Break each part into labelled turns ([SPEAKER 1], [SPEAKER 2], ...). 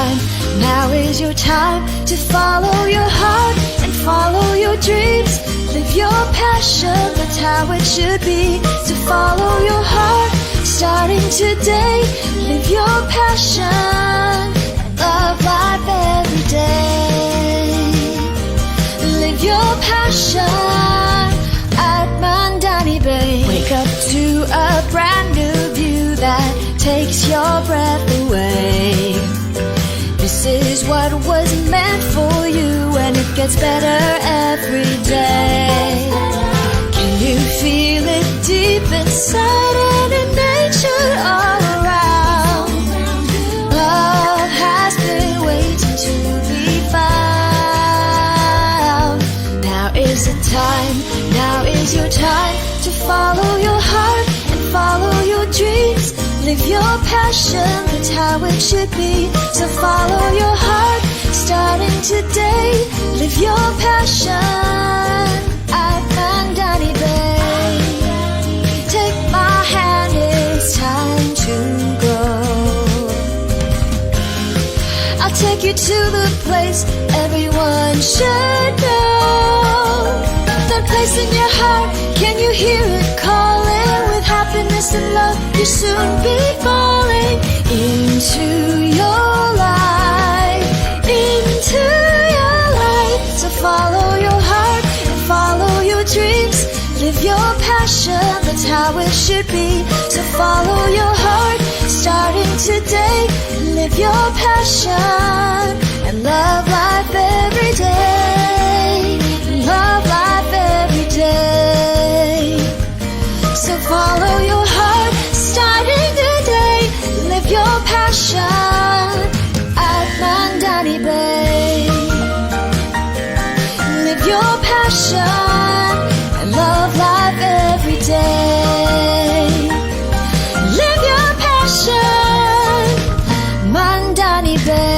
[SPEAKER 1] time, now is your time to follow your heart and follow your dreams. Live your passion, that's how it should be. To follow your heart, starting today. Live your passion and love life every day. Live your passion at Mandani Bay. Wake up to a brand new view that takes your breath away. This is what was meant for you, and it gets better every day. Can you feel it deep inside and in nature all around? Love has been waiting to be found. Now is the time, now is your time to follow your heart and follow your dreams. Live your passion, that's how it should be. So follow your heart, starting today. Live your passion at Mandani Bay. Take my hand, it's time to go. I'll take you to the place everyone should know. That place in your heart, can you hear it calling? With happiness and love, you'll soon be falling into your life, into your life. So follow your heart and follow your dreams. Live your passion, that's how it should be. So follow your heart, starting today. Live your passion and love life every day. Love life every day. So follow your heart, starting today. Live your passion at Mandani Bay. Live your passion and love life every day. Live your passion, Mandani Bay.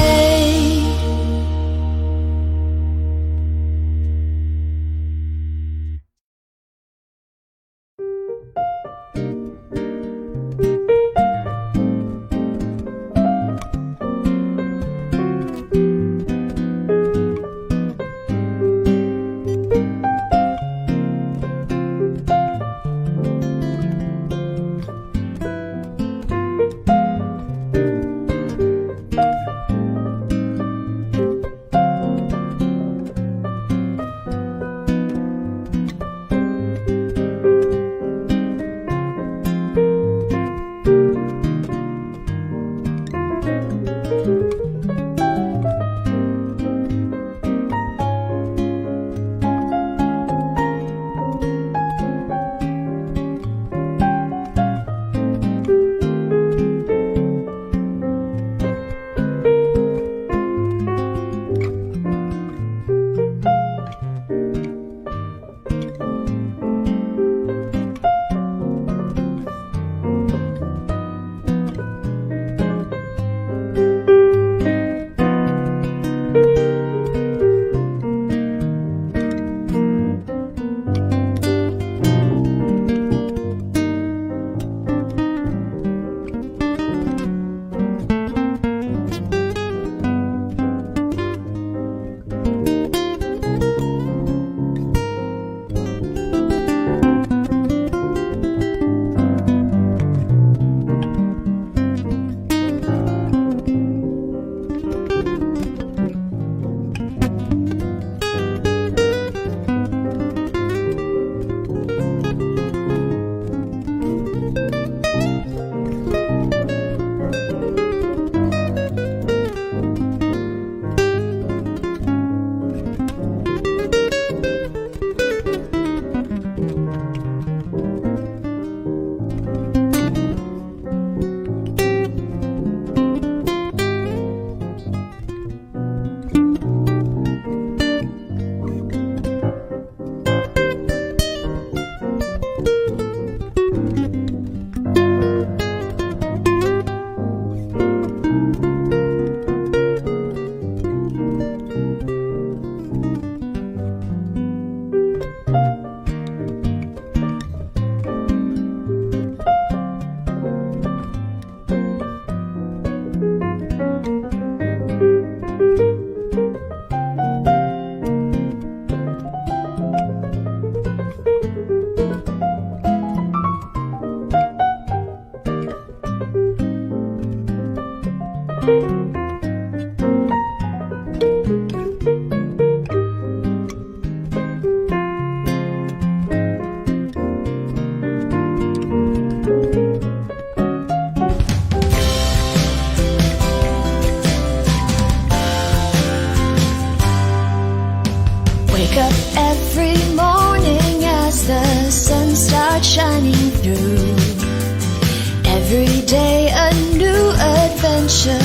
[SPEAKER 1] adventure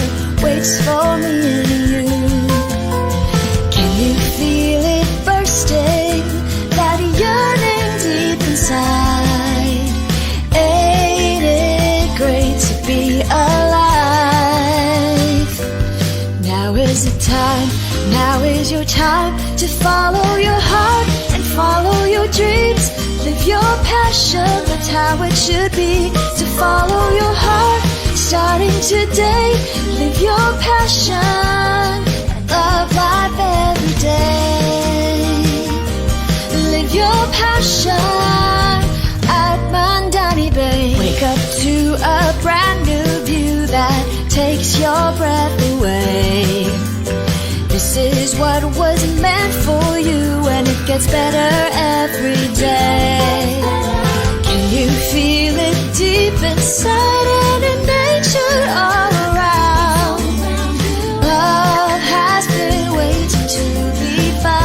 [SPEAKER 1] waits for me and you. Can you feel it bursting, that yearning deep inside? Ain't it great to be alive? Now is the time, now is your time to follow your heart and follow your dreams. Live your passion, that's how it should be. To follow your heart, starting today. Live your passion, love life every day. Live your passion at Mandani Bay. Wake up to a brand new view that takes your breath away. This is what was meant for you, and it gets better every day. Can you feel it deep inside and in nature all around? Love has been waiting to be found.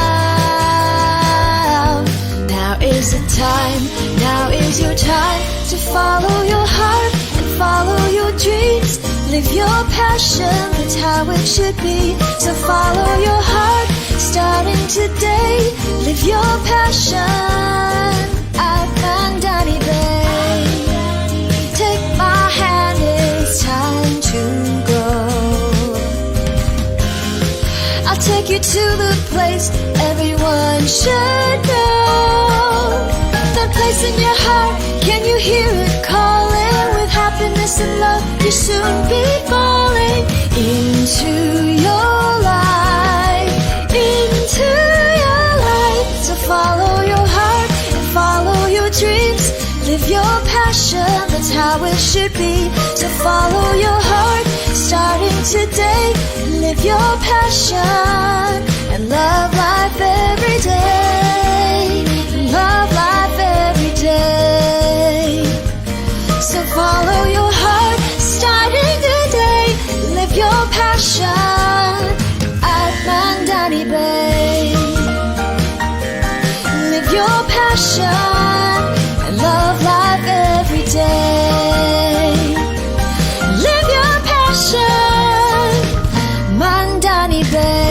[SPEAKER 1] Now is the time, now is your time to follow your heart and follow your dreams. Live your passion, that's how it should be. So follow your heart, starting today. Live your passion at Mandani Bay. Take my hand, it's time to go. I'll take you to the place everyone should know. That place in your heart, can you hear it calling? With happiness and love, you'll soon be falling into your life, into your life. So follow your heart and follow your dreams. Live your passion, that's how it should be. So follow your heart, starting today. Live your passion and love life every day. Love life every day. So follow your heart, starting today. Live your passion at Mandani Bay. Live your passion and love life every day. Live your passion, Mandani Bay.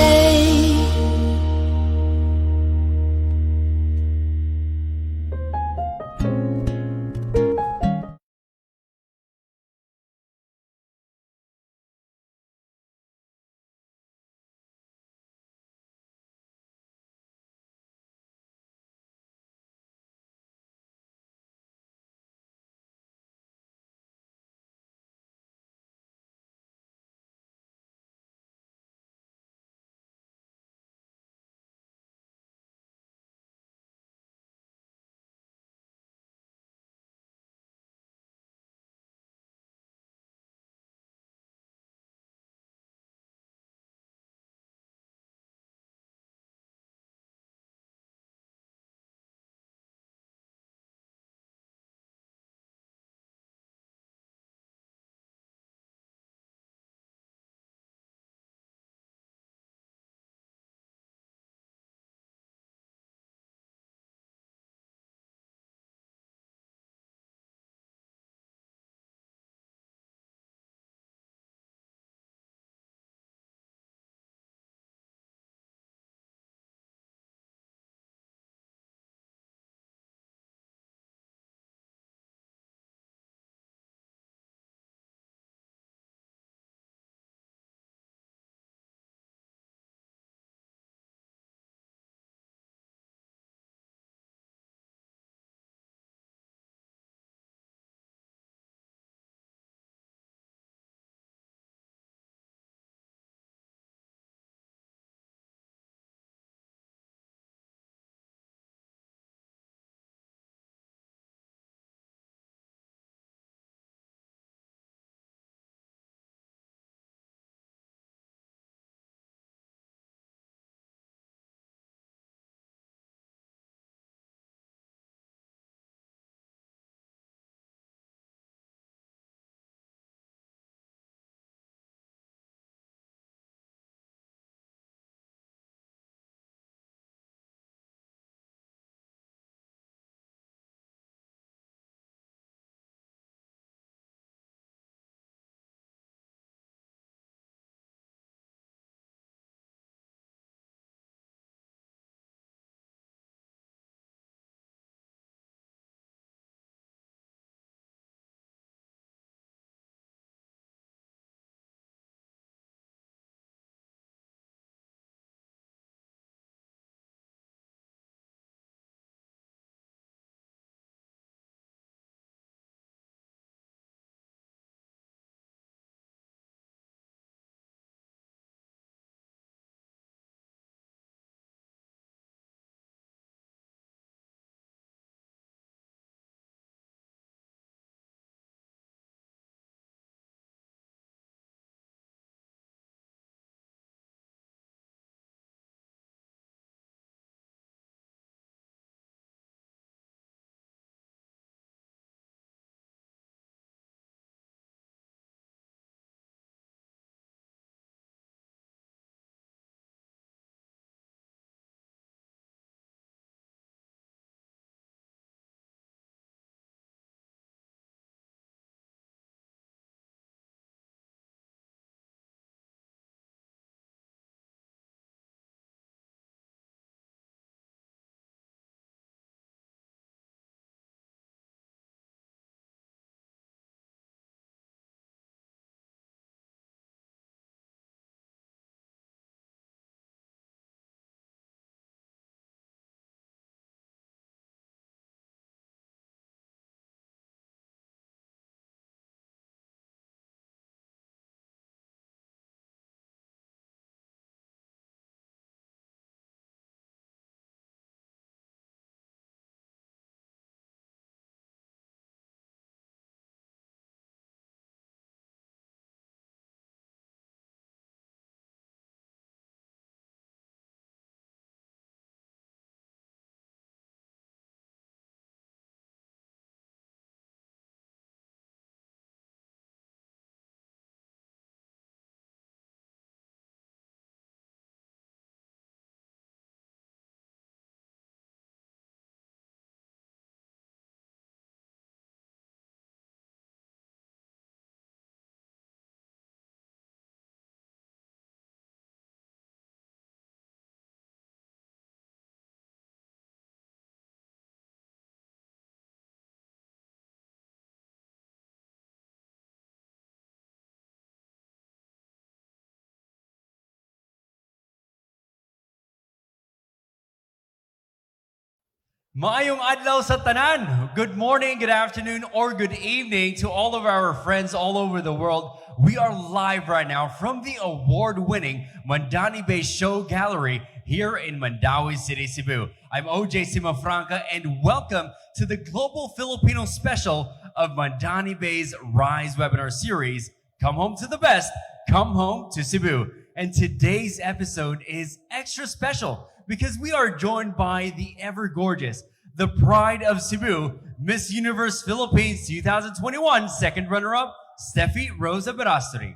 [SPEAKER 2] Maayong adlaw sa tanan. Good morning, good afternoon, or good evening to all of our friends all over the world. We are live right now from the award-winning Mandani Bay Show Gallery here in Mandawi City, Cebu. I'm OJ Cimafranca, and welcome to the Global Filipino special of Mandani Bay's Rise webinar series, Come Home to the Best, Come Home to Cebu. And today's episode is extra special because we are joined by the ever gorgeous, the pride of Cebu, Miss Universe Philippines 2021 second runner-up, Steffi Rose Aberasturi.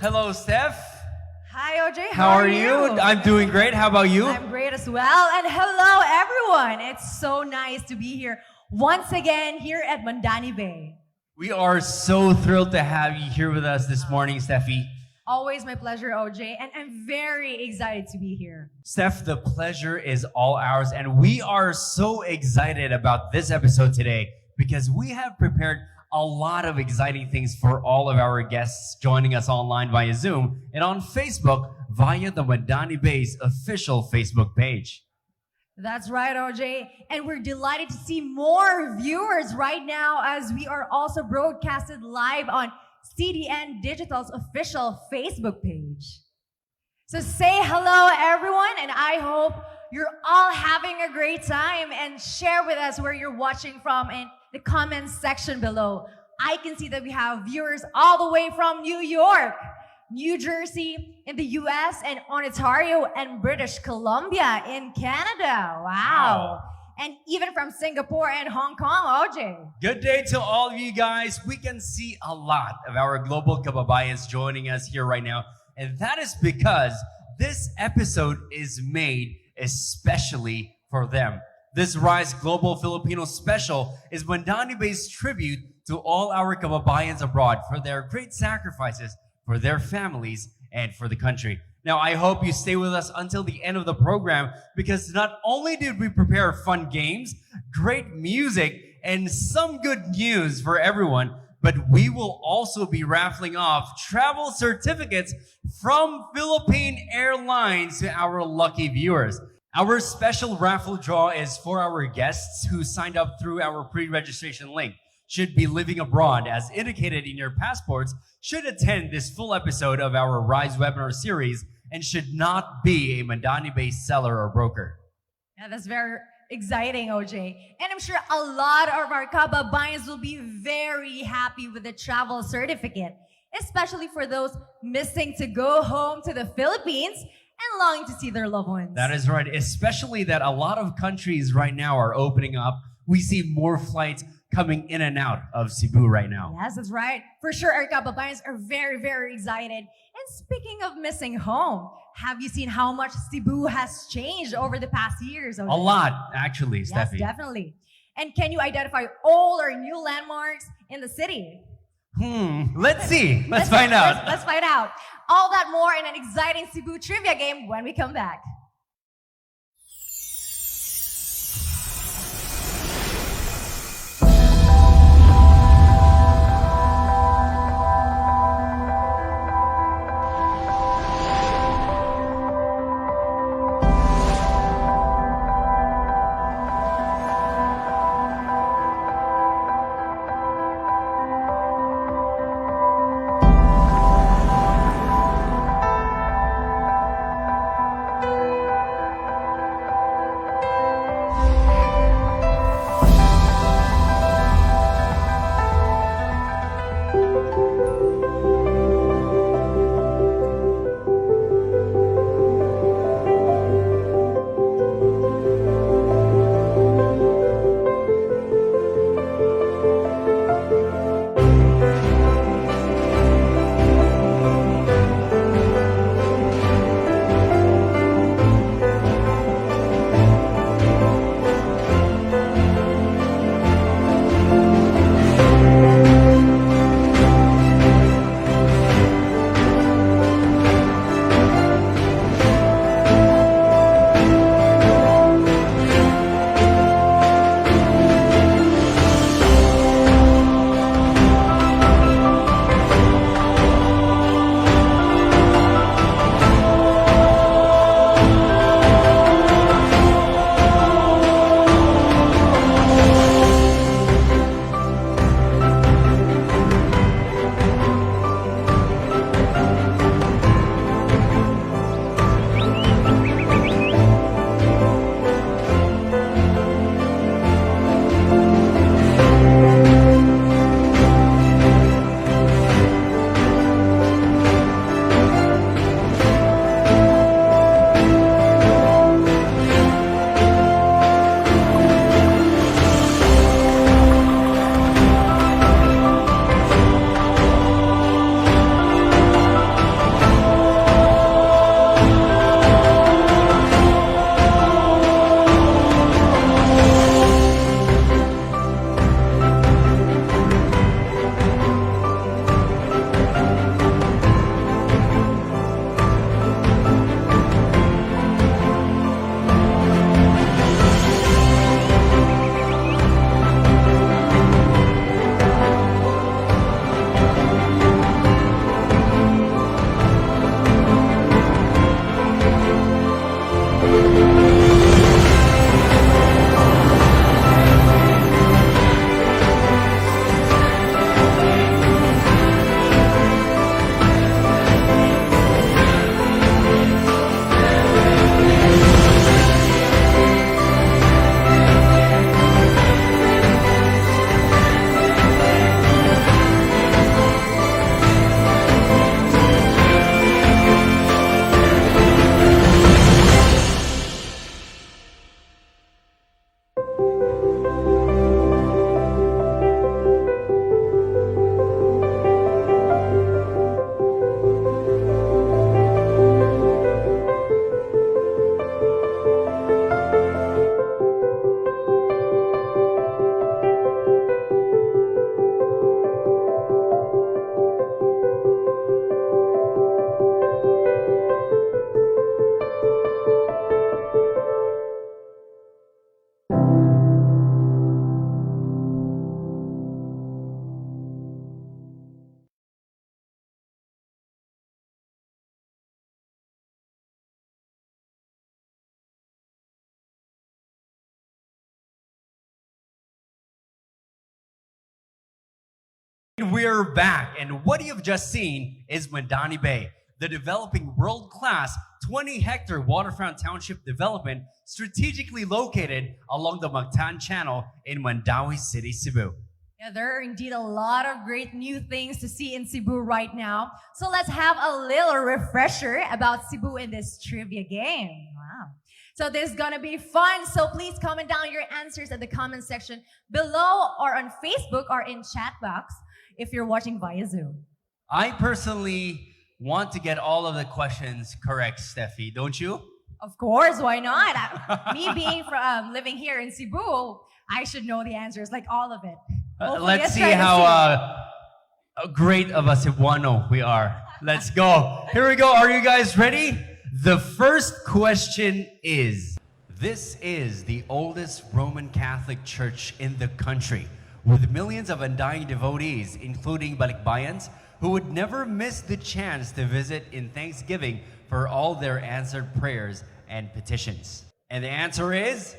[SPEAKER 2] Hello, Steph.
[SPEAKER 3] Hi, OJ.
[SPEAKER 2] How are you? I'm doing great. How about you?
[SPEAKER 3] I'm great as well. And hello, everyone. It's so nice to be here once again here at Mandani Bay.
[SPEAKER 2] We are so thrilled to have you here with us this morning, Steffi.
[SPEAKER 3] Always my pleasure, OJ. And I'm very excited to be here.
[SPEAKER 2] Steph, the pleasure is all ours. And we are so excited about this episode today because we have prepared a lot of exciting things for all of our guests joining us online via Zoom and on Facebook via the Mandani Bay's official Facebook page.
[SPEAKER 3] That's right, OJ. And we're delighted to see more viewers right now as we are also broadcasted live on CDN Digital's official Facebook page. So say hello, everyone, and I hope you're all having a great time, and share with us where you're watching from in the comments section below. I can see that we have viewers all the way from New York, New Jersey in the US, and Ontario and British Columbia in Canada. Wow. And even from Singapore and Hong Kong, OJ.
[SPEAKER 2] Good day to all of you guys. We can see a lot of our global kababayans joining us here right now. And that is because this episode is made especially for them. This Rise Global Filipino special is Mandani Bay's tribute to all our kababayans abroad for their great sacrifices for their families and for the country. Now, I hope you stay with us until the end of the program because not only did we prepare fun games, great music, and some good news for everyone, but we will also be raffling off travel certificates from Philippine Airlines to our lucky viewers. Our special raffle draw is for our guests who signed up through our pre-registration link, should be living abroad as indicated in your passports, should attend this full episode of our Rise webinar series, and should not be a Mandani Bay seller or broker.
[SPEAKER 3] Yeah, that's very exciting, OJ. And I'm sure a lot of our kababayans will be very happy with the travel certificate, especially for those missing to go home to the Philippines and longing to see their loved ones.
[SPEAKER 2] That is right, especially that a lot of countries right now are opening up. We see more flights coming in and out of Cebu right now.
[SPEAKER 3] Yes, that's right. For sure, our kababayans are very, very excited. And speaking of missing home, have you seen how much Cebu has changed over the past years? OJ?
[SPEAKER 2] A lot, actually,
[SPEAKER 3] Yes,
[SPEAKER 2] Steffi.
[SPEAKER 3] definitely. And can you identify old or new landmarks in the city?
[SPEAKER 2] Let's see. Let's find out.
[SPEAKER 3] Let's find out. All that more in an exciting Cebu trivia game when we come back.
[SPEAKER 2] We're back, and what you've just seen is Mandani Bay, the developing world-class 20-hectare waterfront township development strategically located along the Mactan Channel in Mandawi City, Cebu.
[SPEAKER 3] Yeah, there are indeed a lot of great new things to see in Cebu right now. So let's have a little refresher about Cebu in this trivia game. Wow. So this is gonna be fun. So please comment down your answers at the comment section below or on Facebook or in chat box if you're watching via Zoom.
[SPEAKER 2] I personally want to get all of the questions correct, Steffi, don't you?
[SPEAKER 3] Of course, why not? Me being from living here in Cebu, I should know the answers, like all of it.
[SPEAKER 2] Let's see how great of a Cebuano we are. Let's go. Here we go. Are you guys ready? The first question is, this is the oldest Roman Catholic church in the country, with millions of undying devotees, including balikbayans, who would never miss the chance to visit in thanksgiving for all their answered prayers and petitions. And the answer is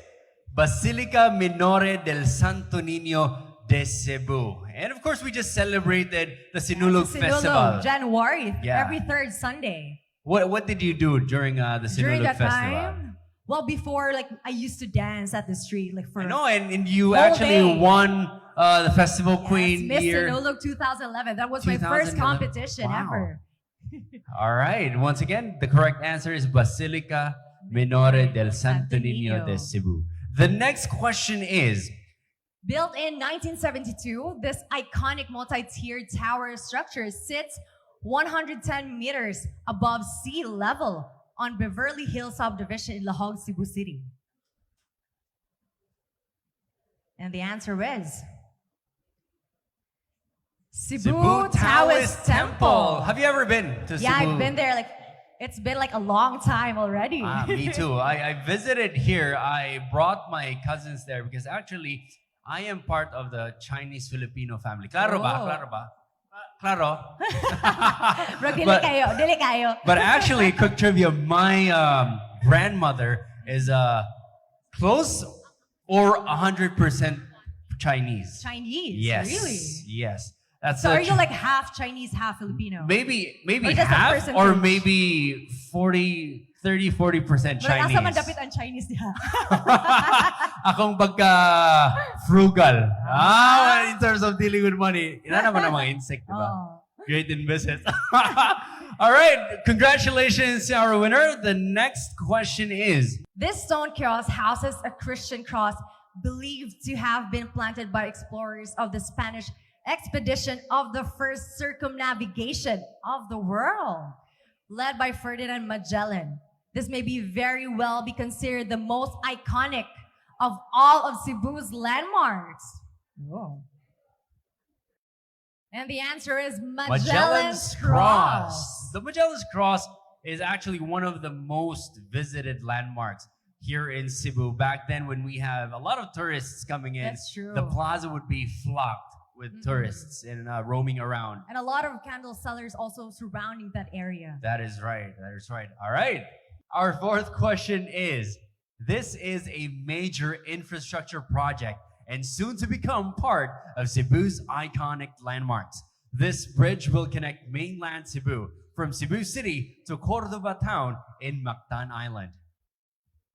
[SPEAKER 2] Basilica Minore del Santo Niño de Cebu. And of course, we just celebrated the Sinulog Festival.
[SPEAKER 3] January,
[SPEAKER 2] Yeah.
[SPEAKER 3] every third Sunday.
[SPEAKER 2] What did you do during the Sinulog
[SPEAKER 3] During that
[SPEAKER 2] Festival?
[SPEAKER 3] time, well, before, like, I used to dance at the street, like, for
[SPEAKER 2] I know, and you
[SPEAKER 3] whole
[SPEAKER 2] actually
[SPEAKER 3] day.
[SPEAKER 2] won the Festival
[SPEAKER 3] Yes,
[SPEAKER 2] Queen
[SPEAKER 3] Miss
[SPEAKER 2] year.
[SPEAKER 3] Sinulog 2011. That was my first
[SPEAKER 2] 2011.
[SPEAKER 3] competition
[SPEAKER 2] Wow.
[SPEAKER 3] ever.
[SPEAKER 2] All right. Once again, the correct answer is Basilica Minore del Santo Niño de Cebu. The next question is,
[SPEAKER 3] Built in 1972, this iconic multi-tiered tower structure sits 110 meters above sea level on Beverly Hills subdivision in Lahog, Cebu City. And the answer is Cebu Taoist Temple.
[SPEAKER 2] Have you ever been to
[SPEAKER 3] Yeah,
[SPEAKER 2] Cebu?
[SPEAKER 3] I've been there. Like, it's been like a long time already.
[SPEAKER 2] Me too. I visited here. I brought my cousins there because actually I am part of the Chinese Filipino family. Claro ba?
[SPEAKER 3] Oh.
[SPEAKER 2] Claro ba? Claro.
[SPEAKER 3] Bro, dili
[SPEAKER 2] But-
[SPEAKER 3] kayo, dili kayo.
[SPEAKER 2] But actually, quick trivia, my grandmother is close or 100% Chinese.
[SPEAKER 3] Chinese?
[SPEAKER 2] Yes.
[SPEAKER 3] Really?
[SPEAKER 2] Yes. That's
[SPEAKER 3] So
[SPEAKER 2] a
[SPEAKER 3] are you like half Chinese, half Filipino?
[SPEAKER 2] maybe
[SPEAKER 3] Or just a
[SPEAKER 2] half
[SPEAKER 3] percentage?
[SPEAKER 2] or maybe 30-40%
[SPEAKER 3] But
[SPEAKER 2] Chinese.
[SPEAKER 3] asa man dapit ang Chinese diha.
[SPEAKER 2] Akong pagka frugal. In terms of dealing with money, ina naman ang mga insect, diba?
[SPEAKER 3] Oh.
[SPEAKER 2] Great in business. All right, congratulations to our winner. The next question is,
[SPEAKER 3] This stone cross houses a Christian cross believed to have been planted by explorers of the Spanish expedition of the first circumnavigation of the world, led by Ferdinand Magellan. This may be very well be considered the most iconic of all of Cebu's landmarks. Whoa. And the answer is Magellan's Cross.
[SPEAKER 2] The Magellan's Cross is actually one of the most visited landmarks here in Cebu. Back then, when we have a lot of tourists coming in,
[SPEAKER 3] That's true.
[SPEAKER 2] the plaza would be flocked with tourists and roaming around.
[SPEAKER 3] And a lot of candle sellers also surrounding that area.
[SPEAKER 2] That is right. That is right. All right. Our fourth question is, this is a major infrastructure project and soon to become part of Cebu's iconic landmarks. This bridge will connect mainland Cebu from Cebu City to Cordova town in Mactan Island.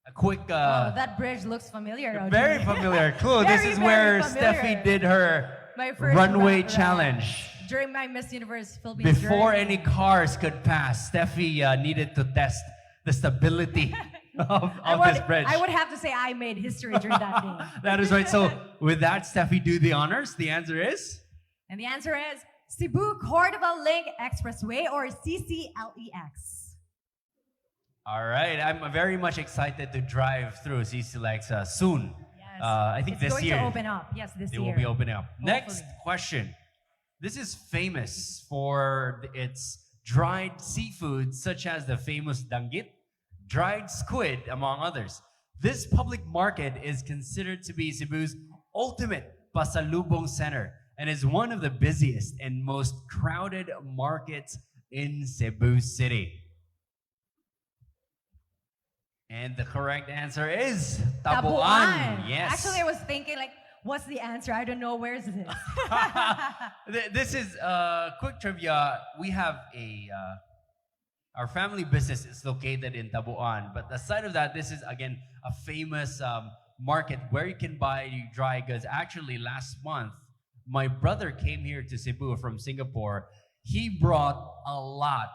[SPEAKER 2] A quick,
[SPEAKER 3] Oh, that bridge looks familiar. OJ.
[SPEAKER 2] very familiar clue. This
[SPEAKER 3] Very,
[SPEAKER 2] is
[SPEAKER 3] very
[SPEAKER 2] where
[SPEAKER 3] familiar.
[SPEAKER 2] Steffi did her
[SPEAKER 3] My first
[SPEAKER 2] runway
[SPEAKER 3] run
[SPEAKER 2] challenge.
[SPEAKER 3] during my Miss Universe Philippines
[SPEAKER 2] Before
[SPEAKER 3] journey.
[SPEAKER 2] any cars could pass, Steffi needed to test the stability of this bridge.
[SPEAKER 3] I would have to say I made history during that day.
[SPEAKER 2] That is right. So with that, Steffi, do the honors. The answer is?
[SPEAKER 3] And the answer is Cebu Cordova Link Expressway, or CCLEX.
[SPEAKER 2] All right. I'm very much excited to drive through CCLEX soon.
[SPEAKER 3] Yes.
[SPEAKER 2] I think
[SPEAKER 3] it's
[SPEAKER 2] this
[SPEAKER 3] going
[SPEAKER 2] year
[SPEAKER 3] to open up. Yes, this
[SPEAKER 2] they
[SPEAKER 3] year.
[SPEAKER 2] will be opening up. Next
[SPEAKER 3] Hopefully.
[SPEAKER 2] question. This is famous for its dried seafood, such as the famous danggit, dried squid, among others. This public market is considered to be Cebu's ultimate pasalubong center and is one of the busiest and most crowded markets in Cebu City. And the correct answer is Tabuan. Yes.
[SPEAKER 3] Actually, I was thinking, like, What's the answer? I don't know. Where is this?
[SPEAKER 2] This is quick trivia. We have our family business is located in Tabuan, but aside of that, this is again a famous market where you can buy dry goods. Actually, last month, my brother came here to Cebu from Singapore. He brought a lot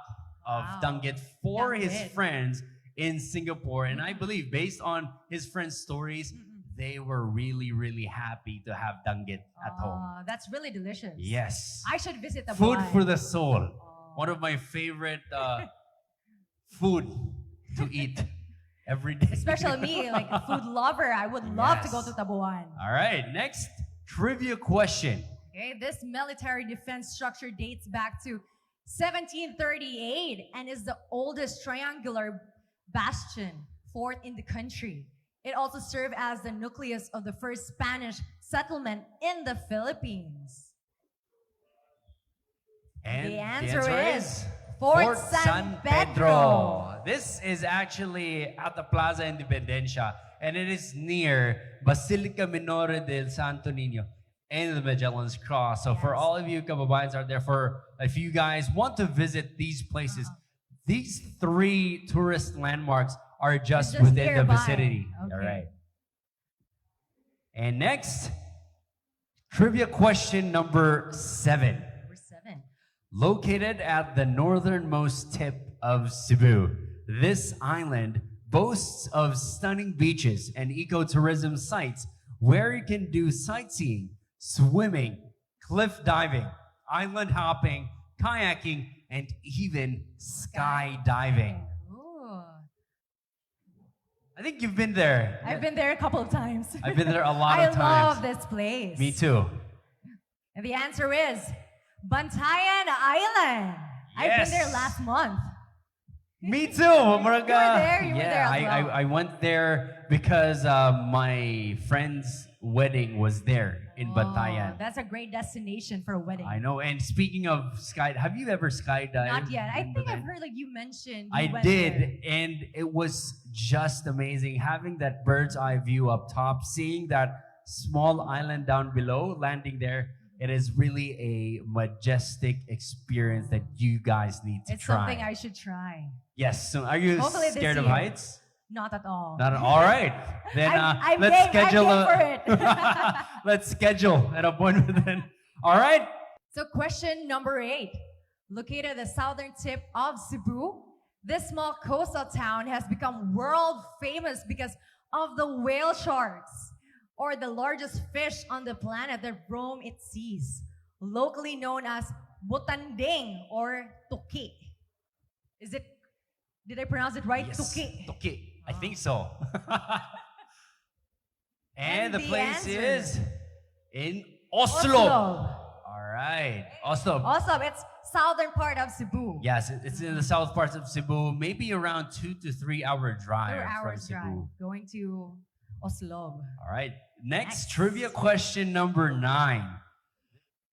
[SPEAKER 2] of
[SPEAKER 3] Wow.
[SPEAKER 2] danggit for his
[SPEAKER 3] Danggit.
[SPEAKER 2] friends in Singapore, and I believe based on his friends' stories, they were really, really happy to have danggit at home.
[SPEAKER 3] That's really delicious.
[SPEAKER 2] Yes.
[SPEAKER 3] I should visit the
[SPEAKER 2] Food for the soul.
[SPEAKER 3] Oh.
[SPEAKER 2] One of my favorite food to eat every day.
[SPEAKER 3] Especially me, like a food lover. I would love to go
[SPEAKER 2] Yes.
[SPEAKER 3] to Tabuan.
[SPEAKER 2] All right, next trivia question.
[SPEAKER 3] Okay, this military defense structure dates back to 1738 and is the oldest triangular bastion fort in the country. It also served as the nucleus of the first Spanish settlement in the Philippines.
[SPEAKER 2] And
[SPEAKER 3] The answer is
[SPEAKER 2] is
[SPEAKER 3] Fort San Pedro.
[SPEAKER 2] This is actually at the Plaza Independencia, and it is near Basilica Minore del Santo Niño and the Magellan's Cross. So for
[SPEAKER 3] Yes.
[SPEAKER 2] all of you kababayans out there, for if you guys want to visit these places, these three tourist landmarks are just,
[SPEAKER 3] Just
[SPEAKER 2] within the
[SPEAKER 3] nearby.
[SPEAKER 2] vicinity.
[SPEAKER 3] Okay.
[SPEAKER 2] All right. And next, trivia question number 7.
[SPEAKER 3] Number 7.
[SPEAKER 2] Located at the northernmost tip of Cebu, this island boasts of stunning beaches and ecotourism sites where you can do sightseeing, swimming, cliff diving, island hopping, kayaking, and even skydiving.
[SPEAKER 3] Ooh.
[SPEAKER 2] I think you've been there.
[SPEAKER 3] I've been there a couple of times.
[SPEAKER 2] I've been there a lot
[SPEAKER 3] I
[SPEAKER 2] of times.
[SPEAKER 3] love this place.
[SPEAKER 2] Me too.
[SPEAKER 3] And the answer is Bantayan Island. I've been there
[SPEAKER 2] Yes.
[SPEAKER 3] last month.
[SPEAKER 2] Me too. Maraga.
[SPEAKER 3] there, you were there as well.
[SPEAKER 2] I went there because my friend's wedding was there in Bantayan.
[SPEAKER 3] That's a great destination for a wedding.
[SPEAKER 2] I know. And speaking of have you ever skydived?
[SPEAKER 3] Not yet. I
[SPEAKER 2] in
[SPEAKER 3] think I've
[SPEAKER 2] Bantayan?
[SPEAKER 3] heard like you mentioned.
[SPEAKER 2] I
[SPEAKER 3] you went
[SPEAKER 2] did,
[SPEAKER 3] there.
[SPEAKER 2] and it was just amazing having that bird's eye view up top, seeing that small island down below, landing there. It is really a majestic experience that you guys need to
[SPEAKER 3] It's
[SPEAKER 2] try.
[SPEAKER 3] something I should try.
[SPEAKER 2] Yes. So, are you
[SPEAKER 3] Hopefully this
[SPEAKER 2] scared of
[SPEAKER 3] year.
[SPEAKER 2] heights?
[SPEAKER 3] Not at all.
[SPEAKER 2] Not all right. Then
[SPEAKER 3] I'm
[SPEAKER 2] let's
[SPEAKER 3] game-
[SPEAKER 2] schedule
[SPEAKER 3] I'm game for it.
[SPEAKER 2] let's schedule an appointment then. All right.
[SPEAKER 3] So question number 8. Located at the southern tip of Cebu, this small coastal town has become world famous because of the whale sharks, or the largest fish on the planet that roam its seas, locally known as butanding or tuki. Did I pronounce it right?
[SPEAKER 2] Yes.
[SPEAKER 3] Tuki.
[SPEAKER 2] Okay. I think so. and the
[SPEAKER 3] the
[SPEAKER 2] place
[SPEAKER 3] answer.
[SPEAKER 2] is in Oslo.
[SPEAKER 3] Oslo.
[SPEAKER 2] All right. Oslo.
[SPEAKER 3] Also, it's southern part of Cebu.
[SPEAKER 2] Yes, it's in the south parts of Cebu, maybe around 2 to 3 hour drive
[SPEAKER 3] 4
[SPEAKER 2] from
[SPEAKER 3] hours
[SPEAKER 2] Cebu.
[SPEAKER 3] drive going to Oslo.
[SPEAKER 2] All right. Next,
[SPEAKER 3] Next.
[SPEAKER 2] trivia question number 9.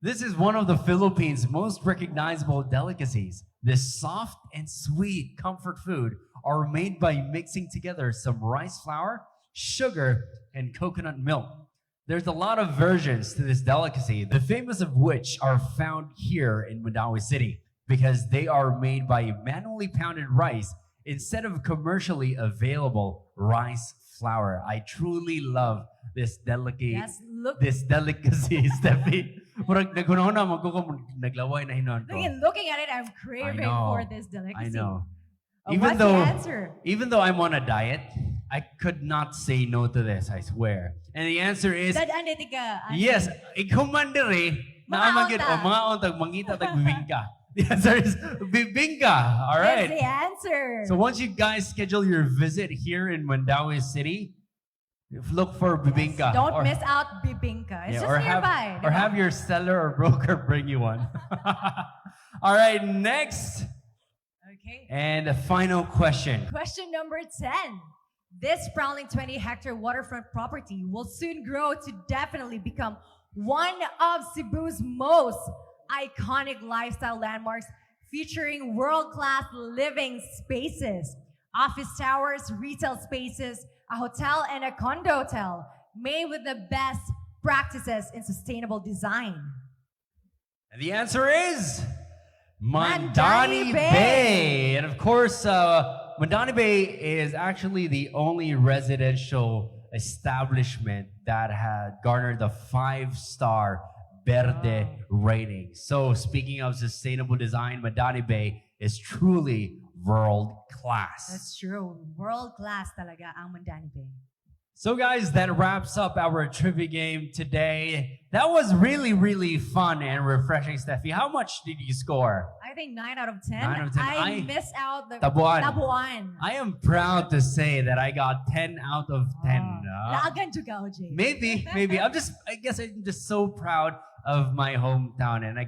[SPEAKER 2] This is one of the Philippines' most recognizable delicacies. This soft and sweet comfort food are made by mixing together some rice flour, sugar, and coconut milk. There's a lot of versions to this delicacy, the famous of which are found here in Mandani City because they are made by manually pounded rice instead of commercially available rice flour. I truly love this delicacy.
[SPEAKER 3] Yes, look.
[SPEAKER 2] This delicacy, Steffi. Murag nagunaw na magkuko naglaway na hinon ko.
[SPEAKER 3] Looking at it, I'm craving
[SPEAKER 2] know.
[SPEAKER 3] for this delicacy.
[SPEAKER 2] I know.
[SPEAKER 3] What's the answer?
[SPEAKER 2] Even though I'm on a diet, I could not say no to this, I swear. And the answer is
[SPEAKER 3] Dadaan di ka.
[SPEAKER 2] yes. Ikaw man diri na
[SPEAKER 3] Mga
[SPEAKER 2] magid
[SPEAKER 3] onta.
[SPEAKER 2] o mga ontag mangita tag bibingka. The answer is bibingka. All
[SPEAKER 3] That's
[SPEAKER 2] right.
[SPEAKER 3] the answer.
[SPEAKER 2] So once you guys schedule your visit here in Mandawi City, look for bibingka.
[SPEAKER 3] Don't
[SPEAKER 2] or-
[SPEAKER 3] miss out bibingka. It's
[SPEAKER 2] Yeah,
[SPEAKER 3] just
[SPEAKER 2] or
[SPEAKER 3] nearby.
[SPEAKER 2] Have, or have your seller or broker bring you one. All right, next.
[SPEAKER 3] Okay.
[SPEAKER 2] And the final question.
[SPEAKER 3] Question number 10. This sprawling 20-hectare waterfront property will soon grow to definitely become one of Cebu's most iconic lifestyle landmarks, featuring world-class living spaces, office towers, retail spaces, a hotel, and a condo hotel made with the best practices in sustainable design?
[SPEAKER 2] And the answer is Mandani
[SPEAKER 3] Mandani
[SPEAKER 2] Bay.
[SPEAKER 3] Bay.
[SPEAKER 2] And of course, Mandani Bay is actually the only residential establishment that had garnered the 5-star Verde rating. So speaking of sustainable design, Mandani Bay is truly world class.
[SPEAKER 3] That's true. World class talaga ang Mandani Bay.
[SPEAKER 2] So guys, that wraps up our trivia game today. That was really, really fun and refreshing, Steffi. How much did you score?
[SPEAKER 3] I think 9 out of 10.
[SPEAKER 2] 9 out of 10.
[SPEAKER 3] I miss out the
[SPEAKER 2] Tabuan.
[SPEAKER 3] Tabuan.
[SPEAKER 2] I am proud to say that I got 10 out of 10.
[SPEAKER 3] Lagan juga, OJ.
[SPEAKER 2] Maybe. I guess I'm just so proud of my hometown, and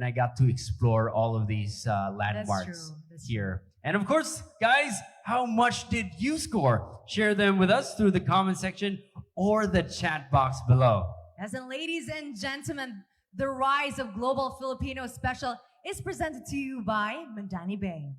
[SPEAKER 2] I got to explore all of these landmarks here. And of course, guys, how much did you score? Share them with us through the comment section or the chat box below.
[SPEAKER 3] Yes, and ladies and gentlemen, the Rise of Global Filipino Special is presented to you by Mandani Bay.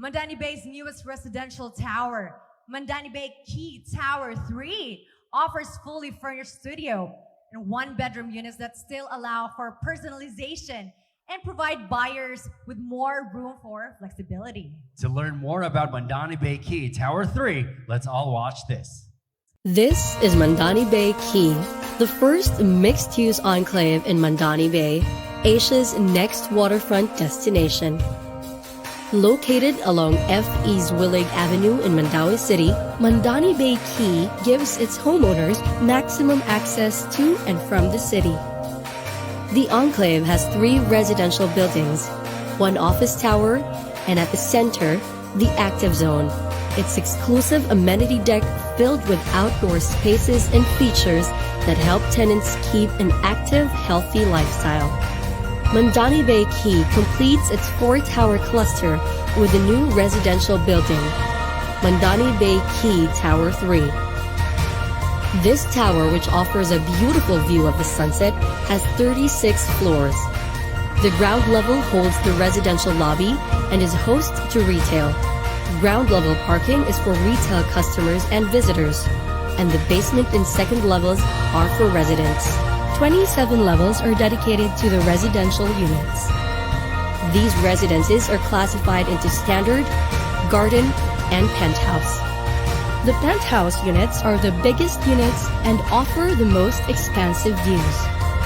[SPEAKER 3] Mandani Bay's newest residential tower, Mandani Bay Key Tower 3, offers fully furnished studio and 1-bedroom units that still allow for personalization and provide buyers with more room for flexibility.
[SPEAKER 2] To learn more about Mandani Bay Key Tower 3, let's all watch this.
[SPEAKER 4] This is Mandani Bay Key, the first mixed-use enclave in Mandani Bay, Asia's next waterfront destination. Located along F. E's Willig Avenue in Mandaue City, Mandani Bay Key gives its homeowners maximum access to and from the city. The enclave has 3 residential buildings, 1 office tower, and at the center, the active zone. Its exclusive amenity deck filled with outdoor spaces and features that help tenants keep an active, healthy lifestyle. Mandani Bay Key completes its 4-tower cluster with a new residential building, Mandani Bay Key Tower 3. This tower, which offers a beautiful view of the sunset, has 36 floors. The ground level holds the residential lobby and is host to retail. Ground level parking is for retail customers and visitors, and the basement and second levels are for residents. 27 levels are dedicated to the residential units. These residences are classified into standard, garden, and penthouse. The penthouse units are the biggest units and offer the most expansive views.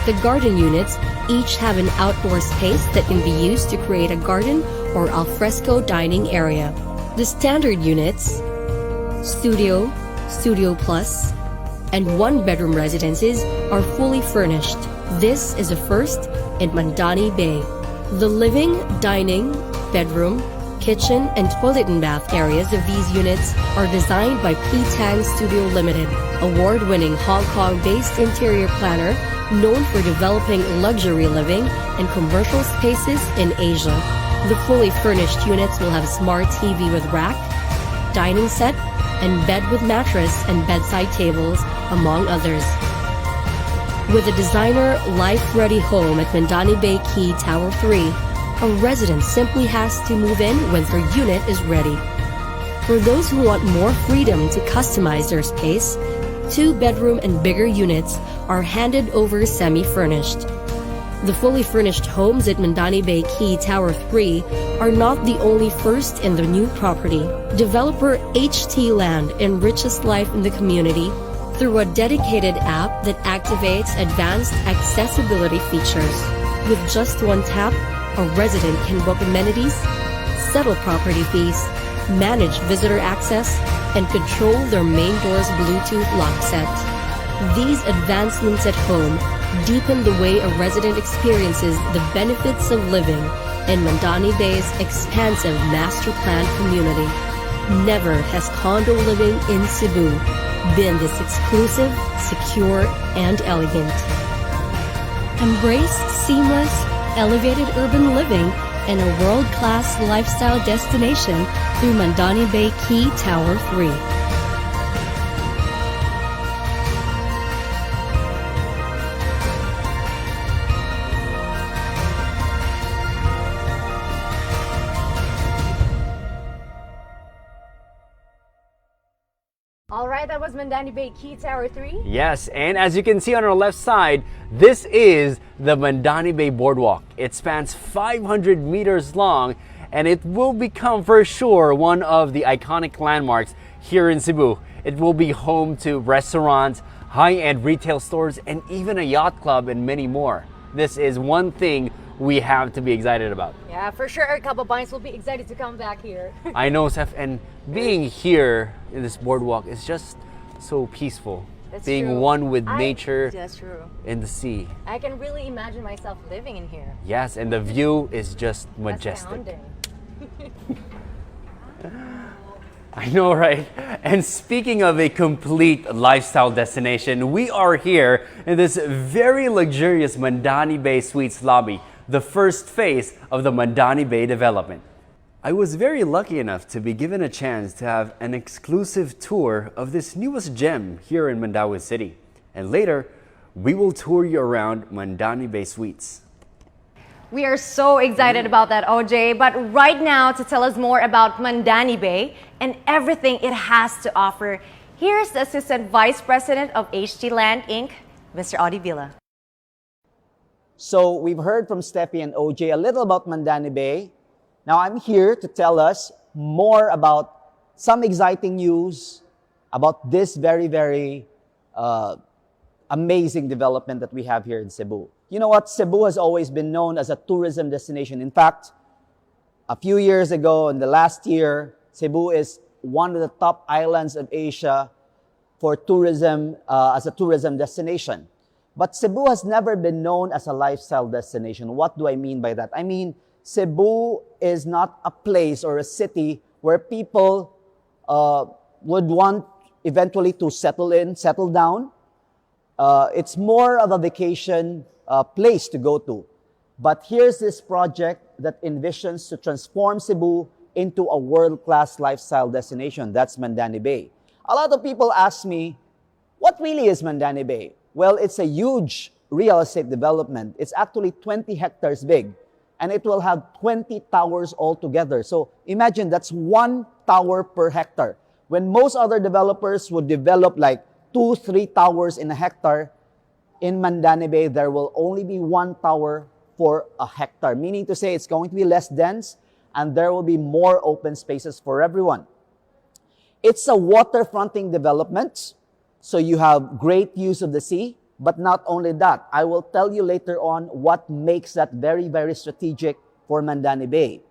[SPEAKER 4] The garden units each have an outdoor space that can be used to create a garden or alfresco dining area. The standard units, studio, studio plus, and 1-bedroom residences are fully furnished. This is a first in Mandani Bay. The living, dining, bedroom, kitchen, and toilet and bath areas of these units are designed by P-Tang Studio Limited, award-winning Hong Kong-based interior planner known for developing luxury living and commercial spaces in Asia. The fully furnished units will have a smart TV with rack, dining set, and bed with mattress and bedside tables, among others. With a designer, life-ready home at Mandani Bay Key Tower 3, a resident simply has to move in when their unit is ready. For those who want more freedom to customize their space, 2-bedroom and bigger units are handed over semi-furnished. The fully furnished homes at Mandani Bay Key Tower 3 are not the only first in the new property. Developer HT Land enriches life in the community through a dedicated app that activates advanced accessibility features. With just one tap, a resident can book amenities, settle property fees, manage visitor access, and control their main door's Bluetooth lock set. These advancements at home deepen the way a resident experiences the benefits of living in Mandani Bay's expansive master plan community. Never has condo living in Cebu been this exclusive, secure, and elegant. Embrace seamless, elevated urban living in a world-class lifestyle destination through Mandani Bay Key Tower 3.
[SPEAKER 3] All right, that was Mandani Bay Key Tower 3.
[SPEAKER 2] Yes, and as you can see on our left side, this is the Mandani Bay Boardwalk. It spans 500 meters long, and it will become for sure one of the iconic landmarks here in Cebu. It will be home to restaurants, high-end retail stores, and even a yacht club and many more. This is one thing we have to be excited about.
[SPEAKER 3] Yeah, for sure our kababayans will be excited to come back here.
[SPEAKER 2] I know, Steph, and being here in this boardwalk is just so peaceful.
[SPEAKER 3] That's
[SPEAKER 2] being
[SPEAKER 3] true.
[SPEAKER 2] one with nature
[SPEAKER 3] That's true.
[SPEAKER 2] and the sea.
[SPEAKER 3] I can really imagine myself living in here.
[SPEAKER 2] Yes, and the view is just
[SPEAKER 3] That's
[SPEAKER 2] majestic.
[SPEAKER 3] astounding.
[SPEAKER 2] I know, right? And speaking of a complete lifestyle destination, we are here in this very luxurious Mandani Bay Suites lobby, the first phase of the Mandani Bay development. I was very lucky enough to be given a chance to have an exclusive tour of this newest gem here in Mandaue City. And later, we will tour you around Mandani Bay Suites.
[SPEAKER 3] We are so excited about that, OJ. But right now, to tell us more about Mandani Bay and everything it has to offer, here's the Assistant Vice President of HT Land Inc., Mr. Audie Villa.
[SPEAKER 5] So we've heard from Steffi and OJ a little about Mandani Bay. Now I'm here to tell us more about some exciting news about this very amazing development that we have here in Cebu. You know what? Cebu has always been known as a tourism destination. In fact, a few years ago, in the last year, Cebu is one of the top islands of Asia for tourism, as a tourism destination. But Cebu has never been known as a lifestyle destination. What do I mean by that? I mean, Cebu is not a place or a city where people would want eventually to settle down. It's more of a vacation place to go to. But here's this project that envisions to transform Cebu into a world-class lifestyle destination. That's Mandani Bay. A lot of people ask me, what really is Mandani Bay? Well, it's a huge real estate development. It's actually 20 hectares big, and it will have 20 towers altogether. So imagine that's 1 tower per hectare. When most other developers would develop like 2-3 towers in a hectare, in Mandani Bay, there will only be 1 tower for a hectare, meaning to say it's going to be less dense and there will be more open spaces for everyone. It's a waterfronting development, so you have great views of the sea, but not only that, I will tell you later on what makes that very strategic for Mandani Bay.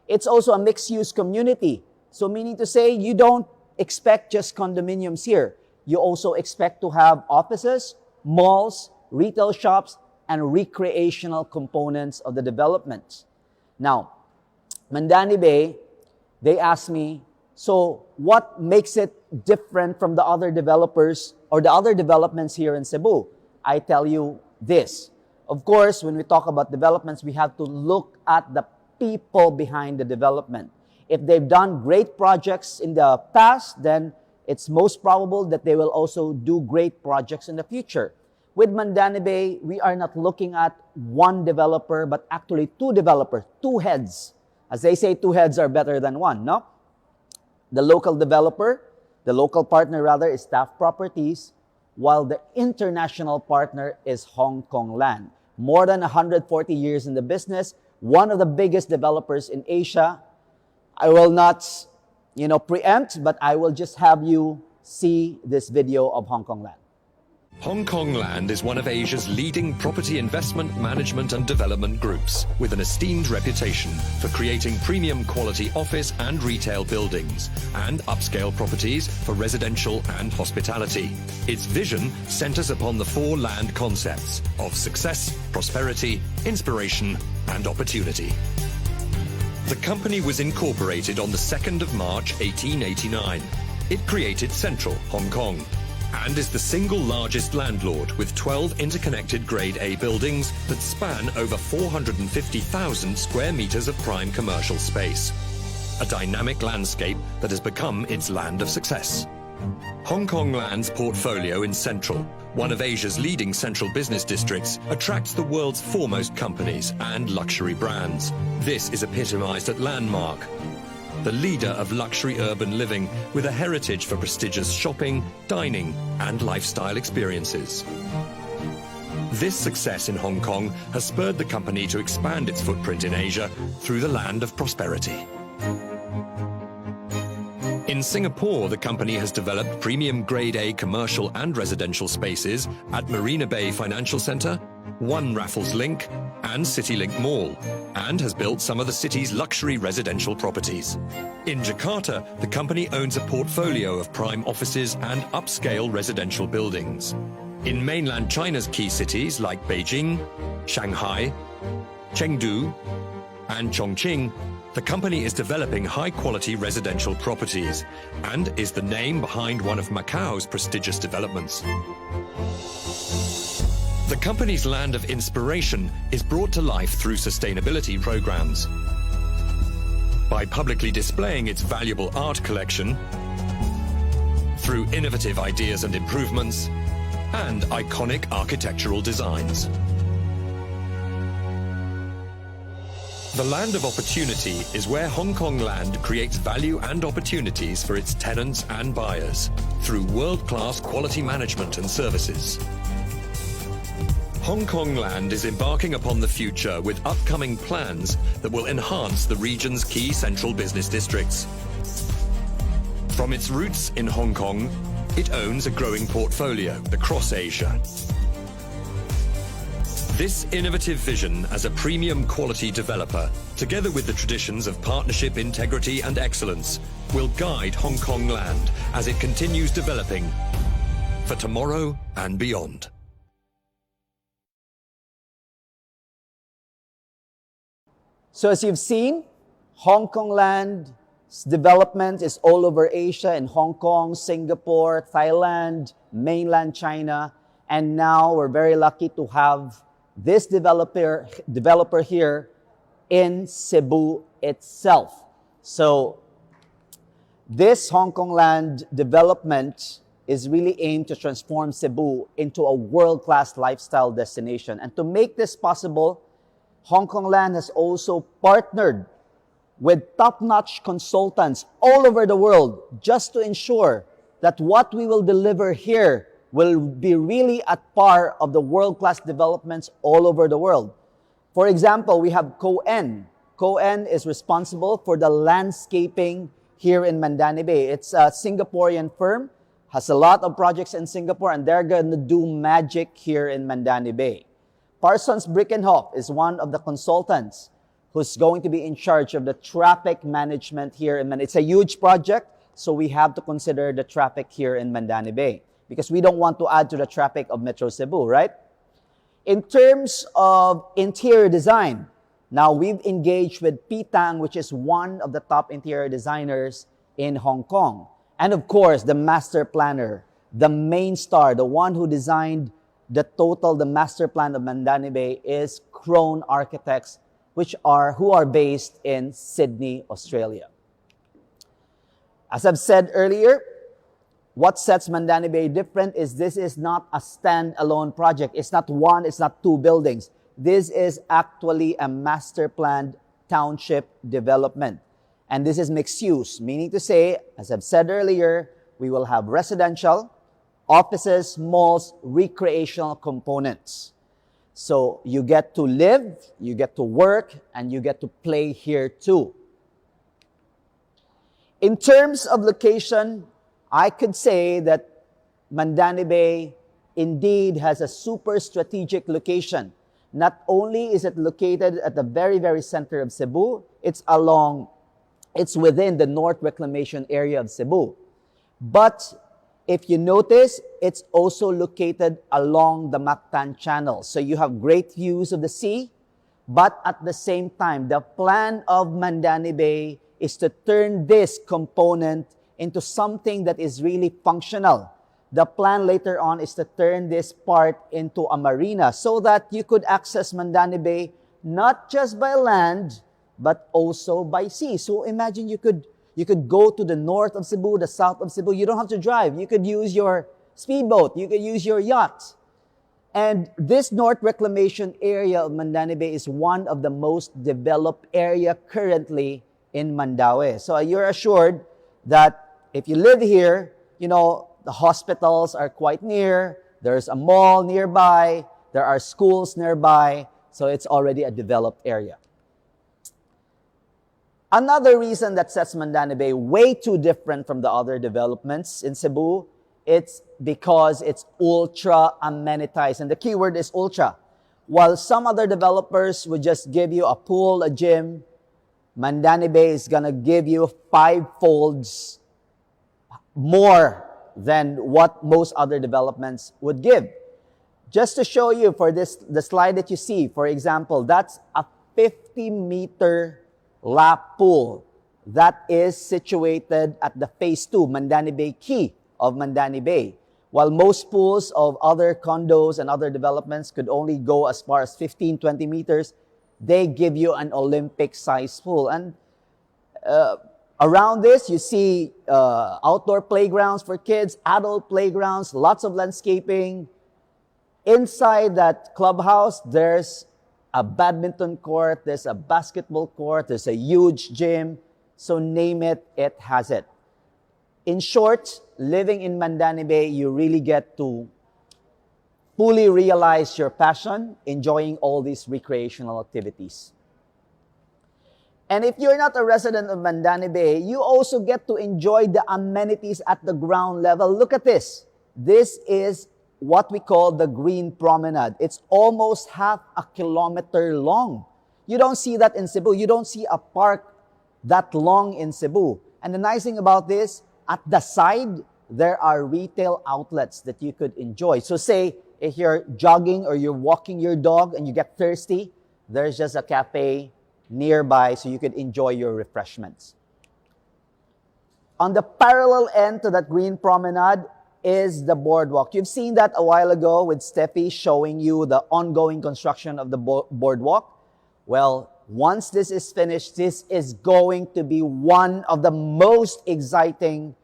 [SPEAKER 5] It's also a mixed-use community, so meaning to say you don't expect just condominiums here. You also expect to have offices, malls, retail shops, and recreational components of the development. Now, Mandani Bay, they asked me, so what makes it different from the other developers or the other developments here in Cebu? I tell you this. Of course, when we talk about developments, we have to look at the people behind the development. If they've done great projects in the past, then it's most probable that they will also do great projects in the future. With Mandani Bay, we are not looking at one developer, but actually 2 developers, 2 heads. As they say, 2 heads are better than 1, no? The local developer, the local partner rather, is Staff Properties, while the international partner is Hong Kong Land. More than 140 years in the business, one of the biggest developers in Asia. I will not, preempt, but I will just have you see this video of Hong Kong Land.
[SPEAKER 6] Hong Kong Land is one of Asia's leading property investment, management and development groups, with an esteemed reputation for creating premium quality office and retail buildings and upscale properties for residential and hospitality. Its vision centers upon the 4 land concepts of success, prosperity, inspiration and opportunity. The company was incorporated on the 2nd of March 1889. It created Central Hong Kong and is the single largest landlord with 12 interconnected Grade A buildings that span over 450,000 square meters of prime commercial space. A dynamic landscape that has become its land of success. Hong Kong Land's portfolio in Central, one of Asia's leading central business districts, attracts the world's foremost companies and luxury brands. This is epitomized at Landmark, the leader of luxury urban living with a heritage for prestigious shopping, dining, and lifestyle experiences. This success in Hong Kong has spurred the company to expand its footprint in Asia through the land of prosperity. In Singapore, the company has developed premium Grade A commercial and residential spaces at Marina Bay Financial Centre, One Raffles Link, and CityLink Mall, and has built some of the city's luxury residential properties. In Jakarta, the company owns a portfolio of prime offices and upscale residential buildings. In mainland China's key cities like Beijing, Shanghai, Chengdu, and Chongqing, the company is developing high-quality residential properties and is the name behind one of Macau's prestigious developments. The company's land of inspiration is brought to life through sustainability programs. By publicly displaying its valuable art collection, through innovative ideas and improvements, and iconic architectural designs. The land of opportunity is where Hong Kong Land creates value and opportunities for its tenants and buyers through world-class quality management and services. Hong Kong Land is embarking upon the future with upcoming plans that will enhance the region's key central business districts. From its roots in Hong Kong, it owns a growing portfolio across Asia. This innovative vision as a premium quality developer, together with the traditions of partnership, integrity and excellence, will guide Hong Kong Land as it continues developing for tomorrow and beyond.
[SPEAKER 5] So as you've seen, Hong Kong Land's development is all over Asia, in Hong Kong, Singapore, Thailand, mainland China, and now we're very lucky to have this developer here in Cebu itself. So this Hong Kong Land development is really aimed to transform Cebu into a world-class lifestyle destination. And to make this possible, Hong Kong Land has also partnered with top-notch consultants all over the world just to ensure that what we will deliver here will be really at par of the world-class developments all over the world. For example, we have CON. CON is responsible for the landscaping here in Mandani Bay. It's a Singaporean firm, has a lot of projects in Singapore, and they're going to do magic here in Mandani Bay. Parsons Brickenhoff is one of the consultants who's going to be in charge of the traffic management here in Mandani. It's a huge project, so we have to consider the traffic here in Mandani Bay, because we don't want to add to the traffic of Metro Cebu, right? In terms of interior design, now we've engaged with Pitang, which is one of the top interior designers in Hong Kong. And of course, the master planner, the main star, the one who designed the master plan of Mandani Bay is Crone Architects, who are based in Sydney, Australia. As I've said earlier, what sets Mandani Bay different is this is not a standalone project. It's not one, it's not two buildings. This is actually a master planned township development. And this is mixed use, meaning to say, as I've said earlier, we will have residential, offices, malls, recreational components. So you get to live, you get to work, and you get to play here too. In terms of location, I could say that Mandani Bay indeed has a super strategic location. Not only is it located at the very, very center of Cebu, it's within the North Reclamation area of Cebu. But if you notice, it's also located along the Mactan Channel. So you have great views of the sea, but at the same time, the plan of Mandani Bay is to turn this component into something that is really functional. The plan later on is to turn this part into a marina so that you could access Mandani Bay not just by land, but also by sea. So imagine you could go to the north of Cebu, the south of Cebu. You don't have to drive. You could use your speedboat. You could use your yacht. And this North Reclamation area of Mandani Bay is one of the most developed area currently in Mandaue. So you're assured that if you live here, you know, the hospitals are quite near, there's a mall nearby, there are schools nearby, so it's already a developed area. Another reason that sets Mandani Bay way too different from the other developments in Cebu, it's because it's ultra amenitized. And the key word is ultra. While some other developers would just give you a pool, a gym, Mandani Bay is gonna give you 5 folds more than what most other developments would give. Just to show you for this, the slide that you see, for example, that's a 50-meter lap pool that is situated at the Phase 2, Mandani Bay Key of Mandani Bay. While most pools of other condos and other developments could only go as far as 15, 20 meters, they give you an Olympic-sized pool. And around this, you see outdoor playgrounds for kids, adult playgrounds, lots of landscaping. Inside that clubhouse, there's a badminton court, there's a basketball court, there's a huge gym. So name it, it has it. In short, living in Mandani Bay, you really get to fully realize your passion, enjoying all these recreational activities. And if you're not a resident of Mandani Bay, you also get to enjoy the amenities at the ground level. Look at this. This is what we call the Green Promenade. It's almost half a kilometer long. You don't see that in Cebu. You don't see a park that long in Cebu. And the nice thing about this, at the side, there are retail outlets that you could enjoy. So say, if you're jogging or you're walking your dog and you get thirsty, there's just a cafe nearby so you could enjoy your refreshments. On the parallel end to that Green Promenade is the boardwalk. You've seen that a while ago with Steffi showing you the ongoing construction of the boardwalk. Well, once this is finished, this is going to be one of the most exciting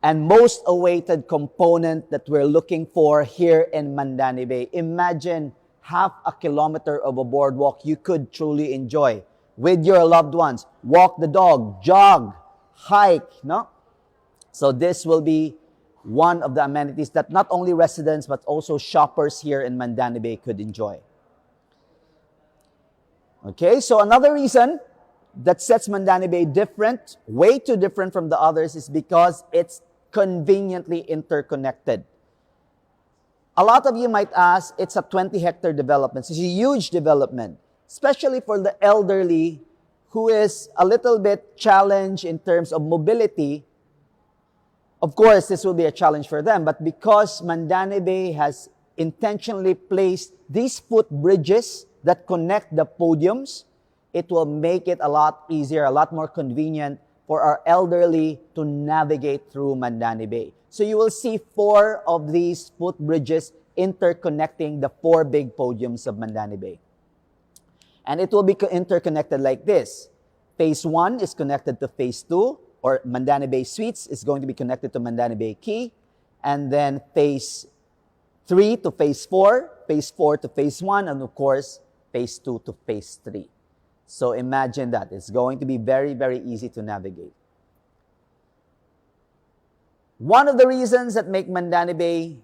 [SPEAKER 5] and most awaited component that we're looking for here in Mandani Bay. Imagine half a kilometer of a boardwalk you could truly enjoy with your loved ones. Walk the dog, jog, hike, no? So this will be one of the amenities that not only residents but also shoppers here in Mandani Bay could enjoy. Okay, so another reason that sets Mandani Bay different, way too different from the others, is because it's conveniently interconnected. A lot of you might ask, it's a 20-hectare development. It's a huge development, especially for the elderly who is a little bit challenged in terms of mobility. Of course, this will be a challenge for them, but because Mandani Bay has intentionally placed these footbridges that connect the podiums, it will make it a lot easier, a lot more convenient for our elderly to navigate through Mandani Bay. So you will see 4 of these footbridges interconnecting the 4 big podiums of Mandani Bay. And it will be interconnected like this. Phase 1 is connected to Phase 2, or Mandani Bay Suites is going to be connected to Mandani Bay Key. And then Phase 3 to Phase 4, Phase 4 to Phase 1, and of course, Phase 2 to Phase 3. So imagine that. It's going to be very, very easy to navigate. One of the reasons that make Mandani Bay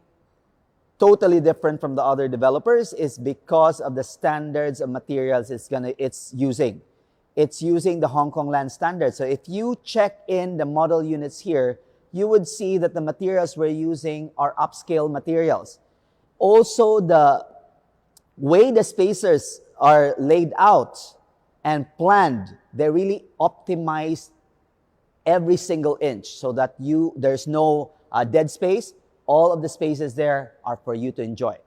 [SPEAKER 5] totally different from the other developers is because of the standards of materials it's using. It's using the Hong Kong land standard. So if you check in the model units here, you would see that the materials we're using are upscale materials. Also, the way the spacers are laid out and planned, they really optimize every single inch so that there's no dead space. All of the spaces there are for you to enjoy.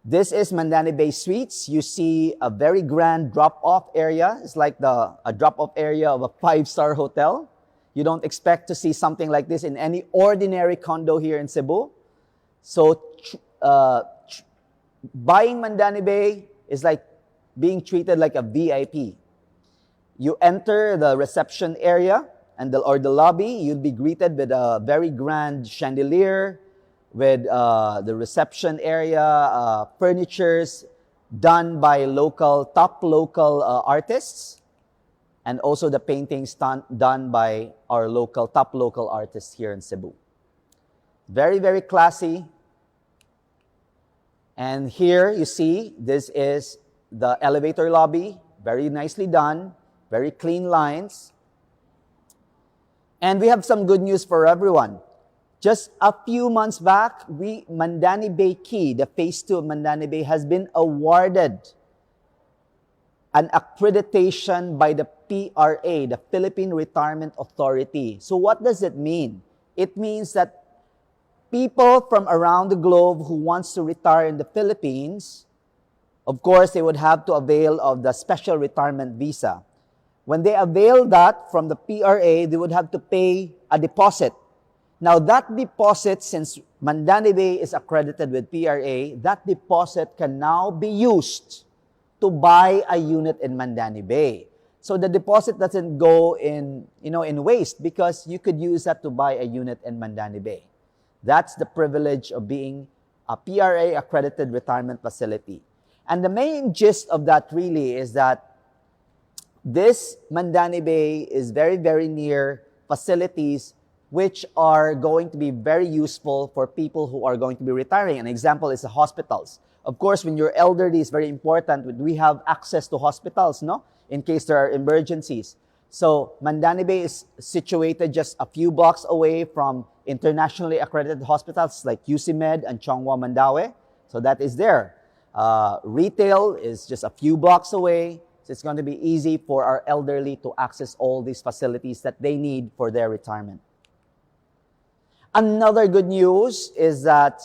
[SPEAKER 5] This is Mandani Bay Suites. You see a very grand drop-off area. It's like a drop-off area of a 5-star hotel. You don't expect to see something like this in any ordinary condo here in Cebu. So buying Mandani Bay is like being treated like a VIP. You enter the reception area or the lobby, you'll be greeted with a very grand chandelier, with the reception area, furnitures, done by top local artists, and also the paintings done by our top local artists here in Cebu. Very, very classy. And here you see, this is the elevator lobby, very nicely done, very clean lines. And we have some good news for everyone. Just a few months back, Mandani Bay Quay, the phase 2 of Mandani Bay, has been awarded an accreditation by the PRA, the Philippine Retirement Authority. So what does it mean? It means that people from around the globe who wants to retire in the Philippines, of course, they would have to avail of the special retirement visa. When they avail that from the PRA, they would have to pay a deposit. Now, that deposit, since Mandani Bay is accredited with PRA, that deposit can now be used to buy a unit in Mandani Bay. So the deposit doesn't go in waste, because you could use that to buy a unit in Mandani Bay. That's the privilege of being a PRA accredited retirement facility. And the main gist of that really is that this Mandani Bay is very, very near facilities which are going to be very useful for people who are going to be retiring. An example is the hospitals. Of course, when you're elderly, it's very important that we have access to hospitals, no? In case there are emergencies. So Mandani Bay is situated just a few blocks away from internationally accredited hospitals like UCMed and Chonghua Mandaue. So that is there. Retail is just a few blocks away. So it's going to be easy for our elderly to access all these facilities that they need for their retirement. Another good news is that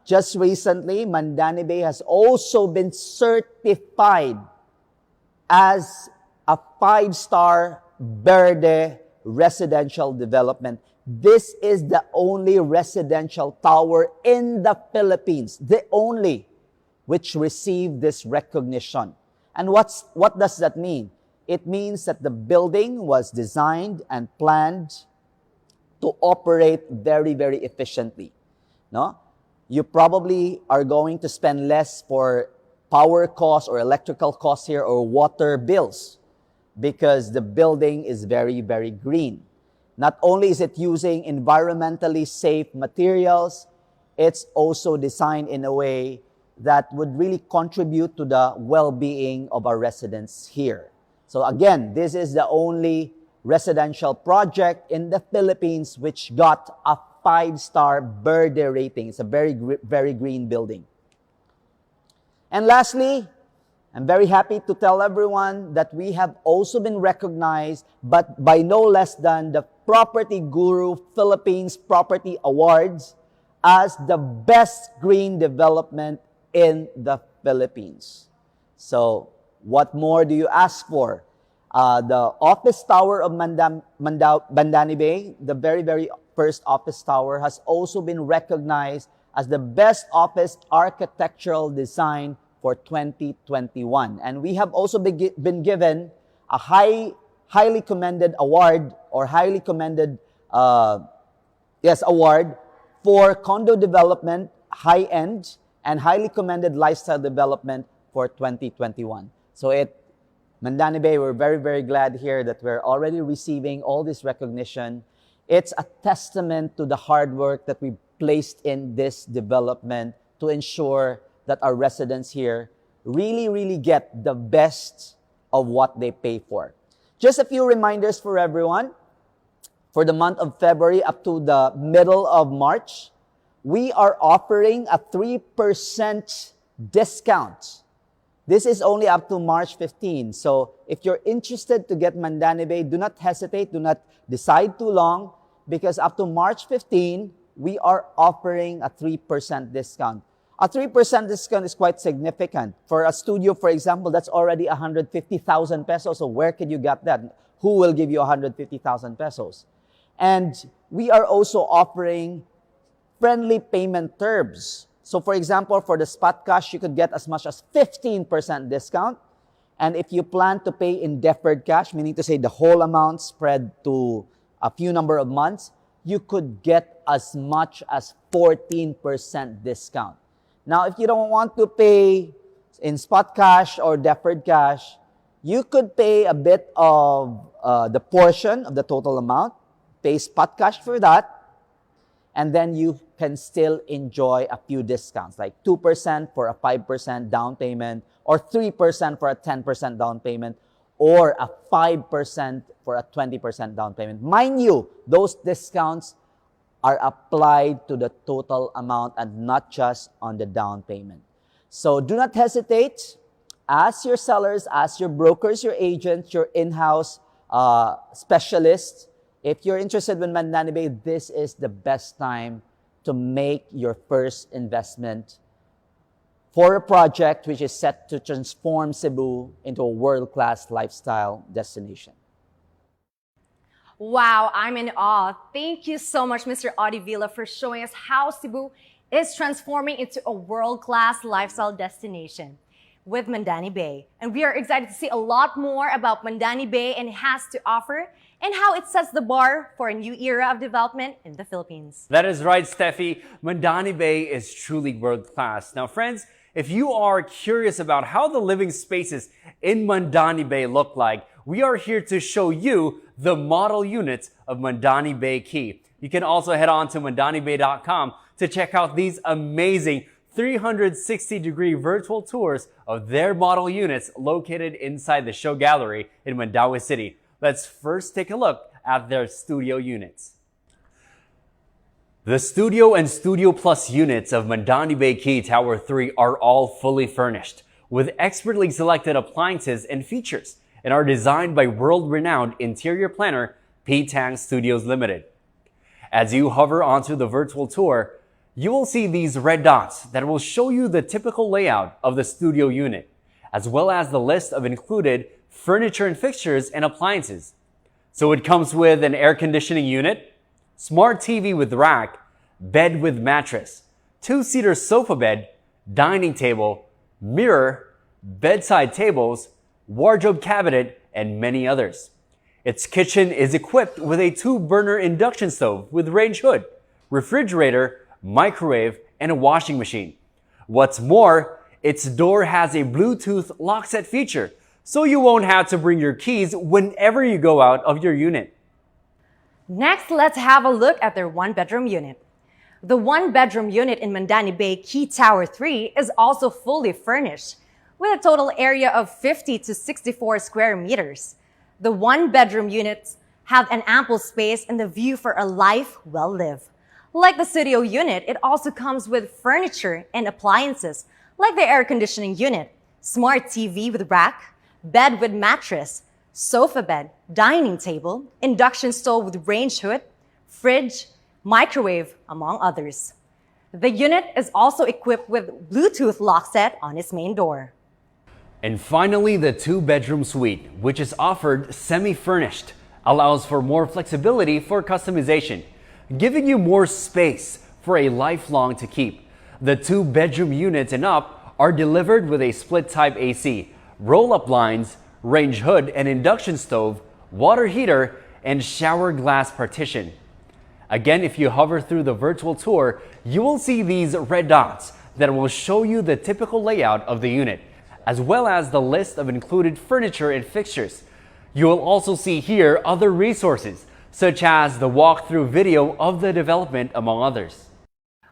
[SPEAKER 5] just recently, Mandani Bay has also been certified as a 5-star Verde residential development. This is the only residential tower in the Philippines, the only which received this recognition. And what does that mean? It means that the building was designed and planned to operate very, very efficiently. No? You probably are going to spend less for power costs or electrical costs here or water bills, because the building is very, very green. Not only is it using environmentally safe materials, it's also designed in a way that would really contribute to the well-being of our residents here. So again, this is the only residential project in the Philippines which got a 5-star Verde rating. It's a very, very green building. And lastly, I'm very happy to tell everyone that we have also been recognized, but by no less than the Property Guru Philippines Property Awards, as the best green development in the Philippines. So, what more do you ask for? The office tower of Mandani Bay, the very, very first office tower, has also been recognized as the best office architectural design for 2021. And we have also been given a highly commended award, or highly commended award for condo development, high-end, and highly commended lifestyle development for 2021. So Mandani Bay, we're very, very glad here that we're already receiving all this recognition. It's a testament to the hard work that we placed in this development to ensure that our residents here really, really get the best of what they pay for. Just a few reminders for everyone. For the month of February up to the middle of March, we are offering a 3% discount. This is only up to March 15. So if you're interested to get Mandani Bay, do not hesitate, do not decide too long, because up to March 15, we are offering a 3% discount. A 3% discount is quite significant. For a studio, for example, that's already 150,000 pesos. So where can you get that? Who will give you 150,000 pesos? And we are also offering friendly payment terms. So for example, for the spot cash, you could get as much as 15% discount. And if you plan to pay in deferred cash, meaning to say the whole amount spread to a few number of months, you could get as much as 14% discount. Now, if you don't want to pay in spot cash or deferred cash, you could pay a bit of the portion of the total amount, pay spot cash for that, and then you can still enjoy a few discounts, like 2% for a 5% down payment, or 3% for a 10% down payment, or a 5% for a 20% down payment. Mind you, those discounts are applied to the total amount and not just on the down payment. So do not hesitate. Ask your sellers, ask your brokers, your agents, your in-house specialists. If you're interested in Mandani Bay, this is the best time to make your first investment for a project which is set to transform Cebu into a world-class lifestyle destination.
[SPEAKER 3] Wow, I'm in awe. Thank you so much, Mr. Audi Villa, for showing us how Cebu is transforming into a world-class lifestyle destination with Mandani Bay. And we are excited to see a lot more about Mandani Bay and it has to offer and how it sets the bar for a new era of development in the Philippines.
[SPEAKER 2] That is right, Steffi. Mandani Bay is truly world-class. Now, friends, if you are curious about how the living spaces in Mandani Bay look like, we are here to show you the model units of Mandani Bay Key. You can also head on to mandanibay.com to check out these amazing 360-degree virtual tours of their model units located inside the show gallery in Mandaue City. Let's first take a look at their studio units. The Studio and Studio Plus units of Mandani Bay Key Tower 3 are all fully furnished with expertly selected appliances and features and are designed by world-renowned interior planner P. Tang Studios Limited. As you hover onto the virtual tour, you will see these red dots that will show you the typical layout of the studio unit, as well as the list of included furniture and fixtures and appliances. So it comes with an air conditioning unit, smart TV with rack, bed with mattress, two-seater sofa bed, dining table, mirror, bedside tables, wardrobe cabinet, and many others. Its kitchen is equipped with a 2-burner induction stove with range hood, refrigerator, microwave, and a washing machine. What's more, its door has a Bluetooth lock set feature, so you won't have to bring your keys whenever you go out of your unit.
[SPEAKER 3] Next, let's have a look at their one-bedroom unit. The one-bedroom unit in Mandani Bay Key Tower 3 is also fully furnished, with a total area of 50 to 64 square meters. The one-bedroom units have an ample space and the view for a life well lived. Like the studio unit, it also comes with furniture and appliances, like the air conditioning unit, smart TV with rack, bed with mattress, sofa bed, dining table, induction stove with range hood, fridge, microwave, among others. The unit is also equipped with Bluetooth lock set on its main door.
[SPEAKER 2] And finally, the 2-bedroom suite, which is offered semi-furnished, allows for more flexibility for customization, giving you more space for a lifelong to keep. The 2-bedroom units and up are delivered with a split-type AC, roll-up blinds, range hood and induction stove, water heater, and shower glass partition. Again, if you hover through the virtual tour, you will see these red dots that will show you the typical layout of the unit, as well as the list of included furniture and fixtures. You will also see here other resources, such as the walkthrough video of the development, among others.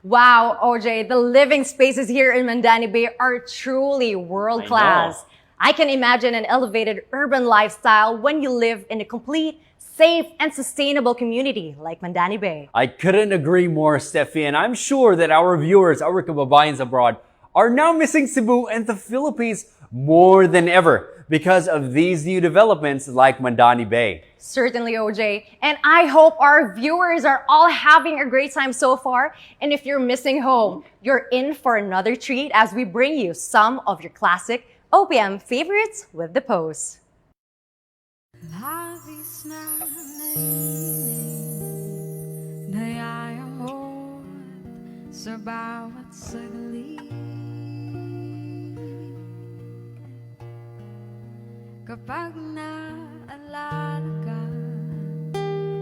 [SPEAKER 3] Wow, OJ, the living spaces here in Mandani Bay are truly world-class. I can imagine an elevated urban lifestyle when you live in a complete, safe, and sustainable community like Mandani Bay.
[SPEAKER 2] I couldn't agree more, Steffi, and I'm sure that our viewers, our kababayans abroad, are now missing Cebu and the Philippines more than ever because of these new developments like Mandani Bay.
[SPEAKER 3] Certainly, OJ. And I hope our viewers are all having a great time so far. And if you're missing home, you're in for another treat as we bring you some of your classic OPM favorites with the pose.
[SPEAKER 1] Labis na nainig, nayayamot sa bawat saglit. Kapag naalala ka,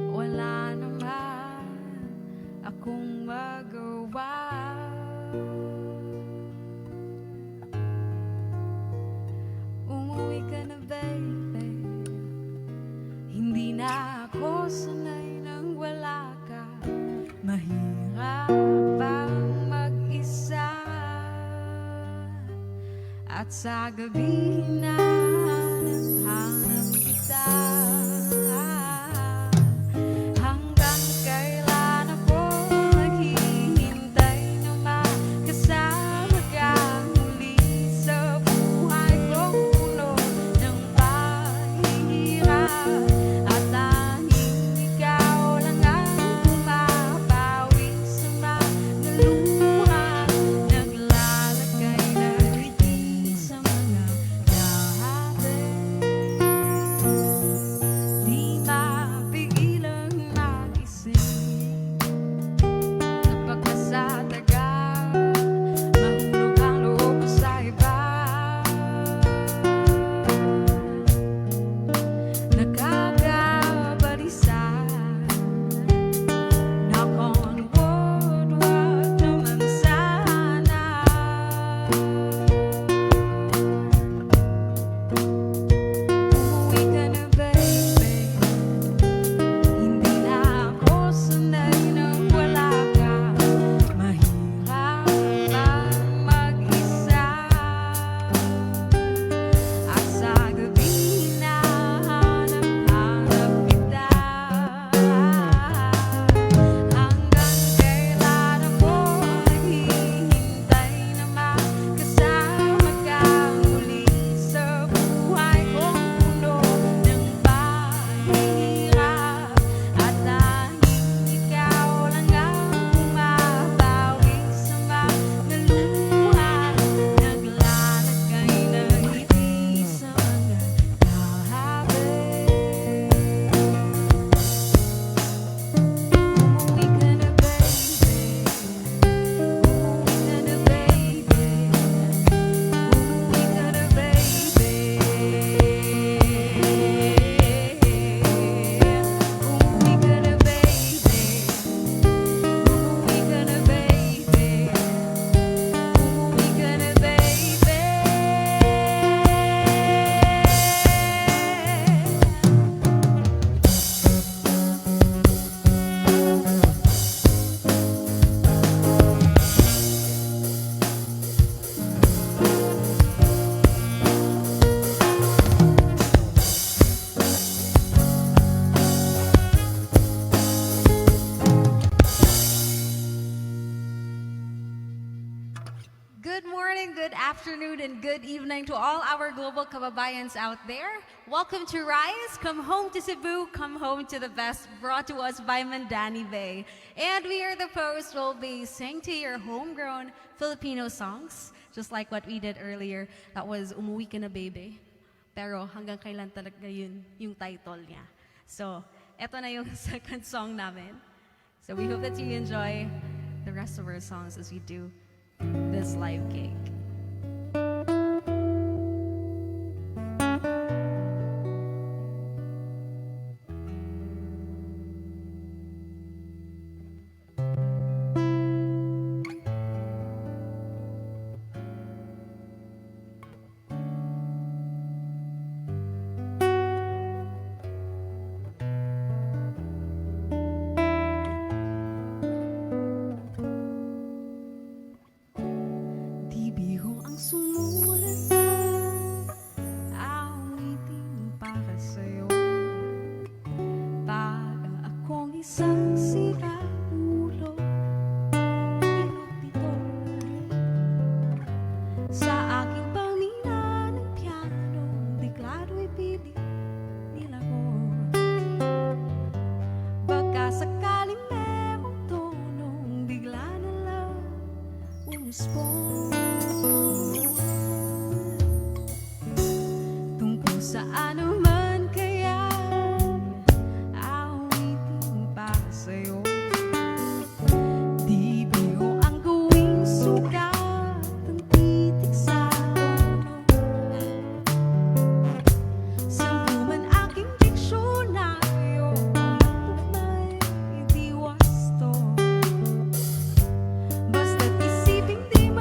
[SPEAKER 1] wala naman akong magawa. sa gabi na hanap kita. Hanggang kailan ako naghihintay na makasama ka muli sa buhay kong puno ng pahihirap. At tanging ikaw lang ang bumabawi sa mga luha, naglalagay na ngiti sa mga labi. Di mapigilang mag-isip kapag nasa tagal, mahulog ang loob ko sa iba. Nakakabalisa, knock on wood, wag naman sana. Umuwi ka na baby, hindi na ako sanay na wala ka. Mahirap ang mag-isa, at sa gabi na hanap-hanap kita. Hanggang kailan ako naghihintay na makasama ka muli sa buhay kong puno ng pahihirap. At tanging ikaw lang ang bumabawi sa mga luha, naglalagay na ngiti sa mga labi. Umuwi ka na baby, umuwi ka na baby, umuwi ka na baby. Umuwi ka na baby, umuwi ka na baby, umuwi ka na baby.
[SPEAKER 3] Good morning, good afternoon, and good evening to all our global kababayans out there. Welcome to Rise, come home to Cebu, come home to the best, brought to us by Mandani Bay. And we are the post will be sing to your homegrown Filipino songs, just like what we did earlier. That was Umuwi Ka Na Baby. Pero hanggang kailan talaga yun yung title niya. So, eto na yung second song namin. So we hope that you enjoy the rest of our songs as we do this live gig.
[SPEAKER 1] Di biro ang sumulat ng awitin para sa'yo. Para akong isang sira ulo, pinupito sa aking pamina ng piano, deklaro'y pilit nilago. Baka sakaling merong tonong bigla na lang umusbong tungkol sa ano man kaya awitin para sa'yo. Di biro ang gawing sukat ang titik sa tono. Saan man aking diksyonaryo, ang may di wasto. Basta't isipin di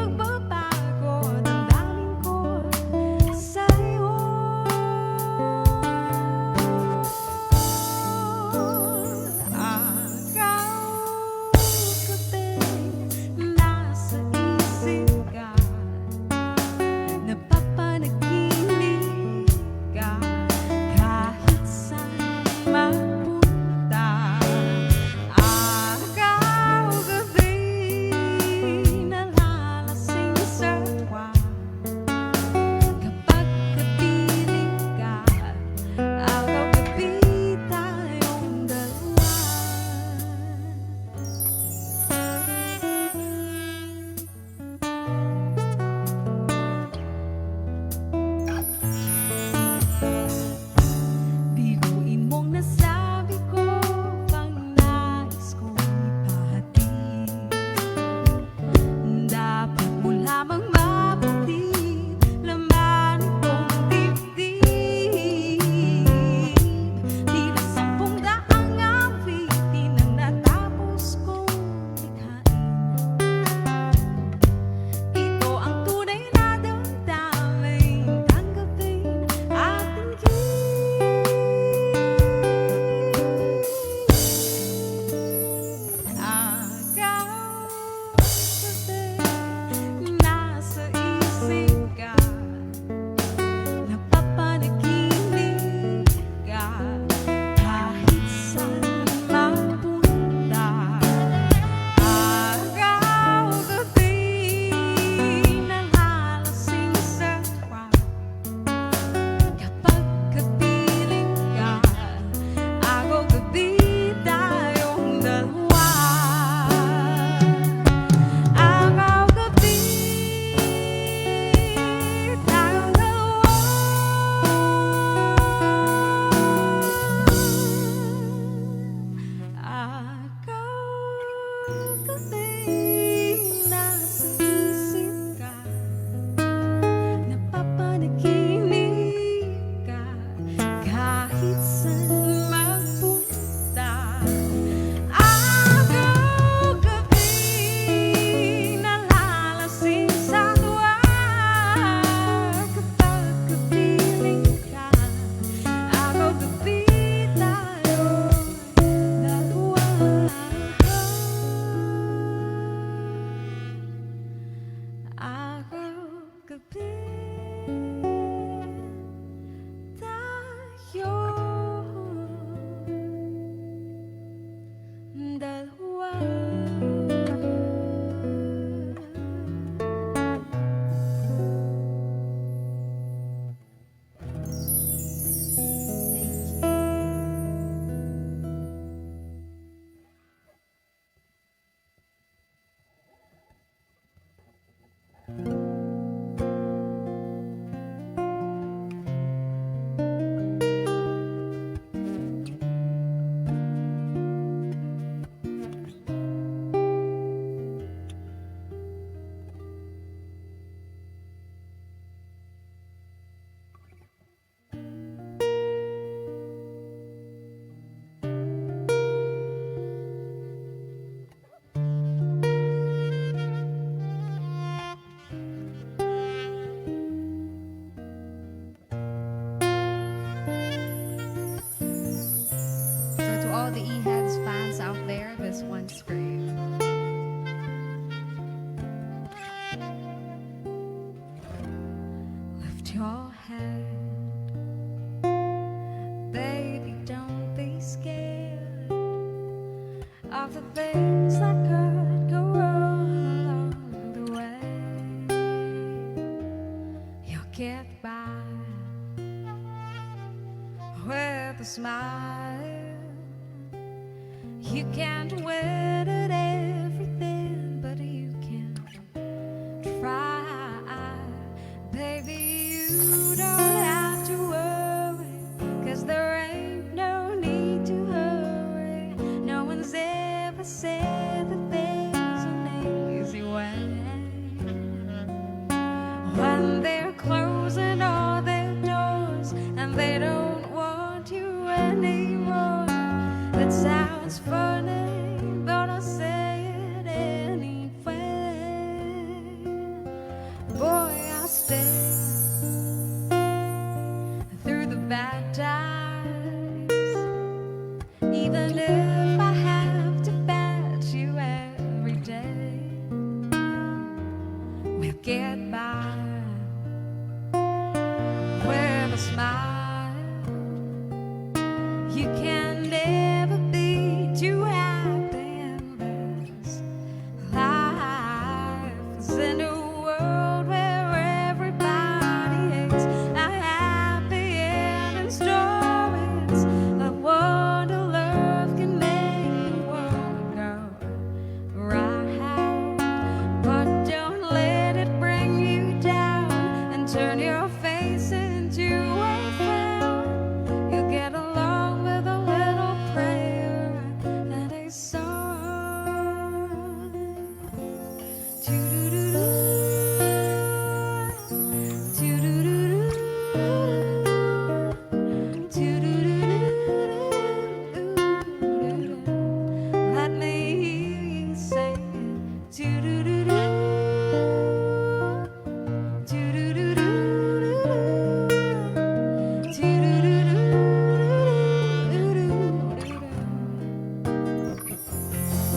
[SPEAKER 1] gabi nasa isip ka, napapanaginip ka, kahit saan magpunta. Araw-gabi nalalasing sa tuwa kapag kapiling ka. Araw-gabi tayo'y dalawa. Araw-gabi tayo'y dalawa. So to all the E-Heads fans out there, this one's for you. Lift your head, baby, don't be scared of the things that could go wrong along the way. You'll get by with a smile. You can't win at everything, but you can try. Baby, you don't have to worry, 'cause there ain't no need to hurry. No one's ever said that there's an easy way. When they're closing all their doors and they don't want you anymore, that sounds funny, but I'll say it anyway. Boy, I'll stay through the bad times, even if I have to bat you every day. We'll get by with a smile. You can never be too happy in this life. It's in a world where everybody hates a happy ending stories. I wonder love can make the world go right, but don't let it bring you down and turn your face into a frown. You'll get along with a little prayer and a song. Doo-doo-doo-doo. Doo-doo-doo-doo. Doo-doo-doo-doo. Let me hear you say doo-doo-doo-doo.